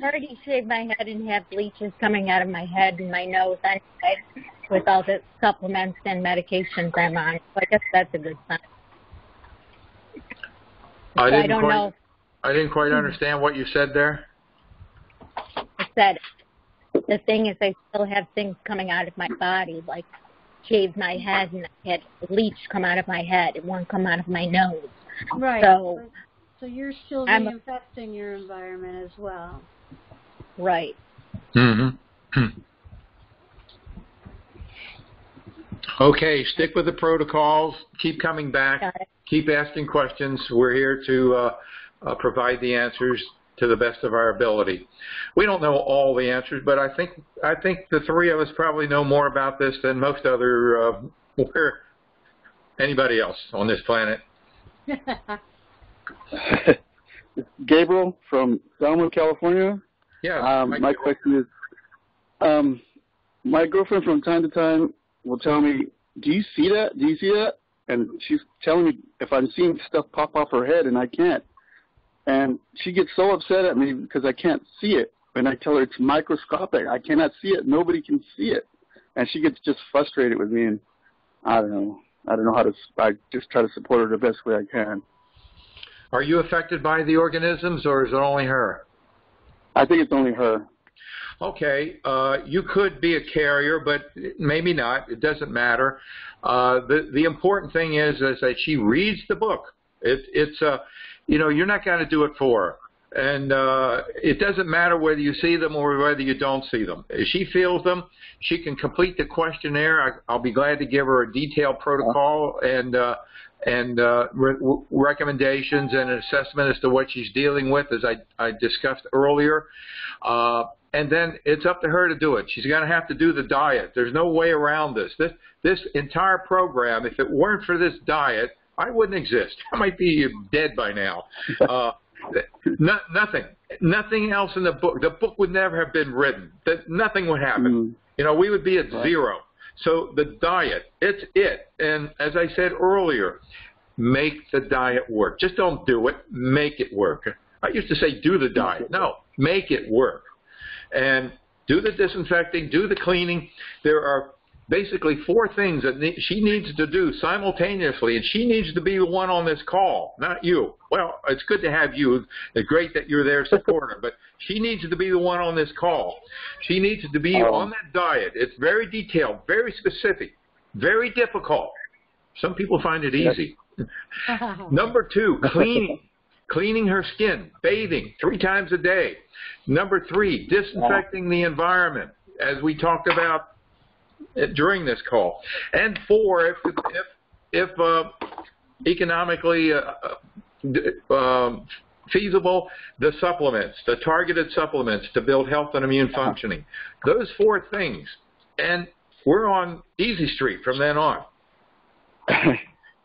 already shaved my head and have bleaches coming out of my head and my nose with all the supplements and medications I'm on. So I guess that's a good sign. I don't know. I didn't quite understand what you said there. I said the thing is I still have things coming out of my body, like shaved my head and I had bleach come out of my head. It won't come out of my nose. Right. So you're still reinfesting your environment as well. Right. Mm-hmm. Okay, stick with the protocols. Keep coming back. Keep asking questions. We're here to provide the answers to the best of our ability. We don't know all the answers, but I think the three of us probably know more about this than most other anybody else on this planet. Gabriel from Selma, California. Yeah. My question is, my girlfriend from time to time will tell me, "Do you see that? Do you see that?" And she's telling me if I'm seeing stuff pop off her head, and I can't. And she gets so upset at me because I can't see it. And I tell her it's microscopic. I cannot see it. Nobody can see it. And she gets just frustrated with me. And I don't know how to. I just try to support her the best way I can. Are you affected by the organisms, or is it only her? I think it's only her. Okay, you could be a carrier, but maybe not. It doesn't matter. The important thing is that she reads the book. You're not going to do it for her. And it doesn't matter whether you see them or whether you don't see them. If she feels them, she can complete the questionnaire. I'll be glad to give her a detailed protocol and recommendations and an assessment as to what she's dealing with, as I discussed earlier. And then it's up to her to do it. She's going to have to do the diet. There's no way around this. This entire program, if it weren't for this diet, I wouldn't exist. I might be dead by now. Nothing else in the book. The book would never have been written. Nothing would happen. We would be at zero. So the diet, it's it. And as I said earlier, make the diet work. Just don't do it. Make it work. I used to say do the diet. No, make it work. And do the disinfecting, do the cleaning. There are basically 4 things that she needs to do simultaneously, and she needs to be the one on this call, not you. Well, it's good to have you. It's great that you're there to support her, but she needs to be the one on this call. She needs to be on that diet. It's very detailed, very specific, very difficult. Some people find it easy. Number 2, cleaning. Cleaning her skin, bathing 3 times a day. Number 3, disinfecting the environment, as we talked about during this call. And 4, if economically feasible, the supplements, the targeted supplements to build health and immune functioning. Those 4 things. And we're on easy street from then on.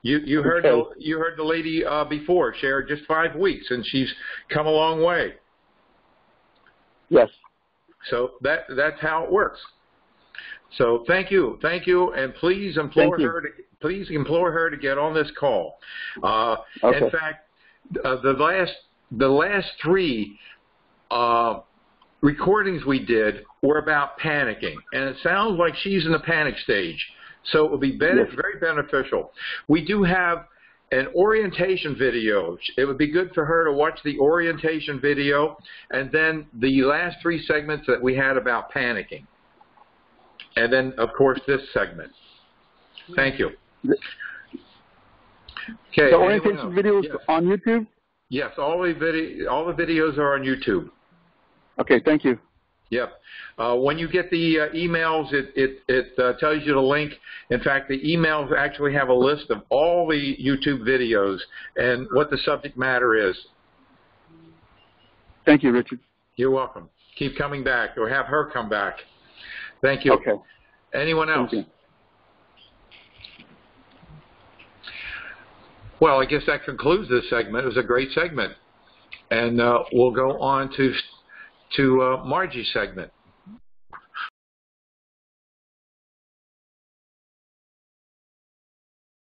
You heard the lady before share just 5 weeks, and she's come a long way. Yes. So that's how it works. So thank you, and please implore her to get on this call. Okay. In fact, the last 3 recordings we did were about panicking, and it sounds like she's in the panic stage. So it will be very beneficial. We do have an orientation video. It would be good for her to watch the orientation video, and then the last 3 segments that we had about panicking. And then, of course, this segment. Thank you. Okay. The orientation videos on YouTube? Yes, all the videos are on YouTube. Okay, thank you. Yep. When you get the emails, it tells you the link. In fact, the emails actually have a list of all the YouTube videos and what the subject matter is. Thank you, Richard. You're welcome. Keep coming back, or have her come back. Thank you. Okay. Anyone else? Thank you. Well, I guess that concludes this segment. It was a great segment. And we'll go on to Margie's segment.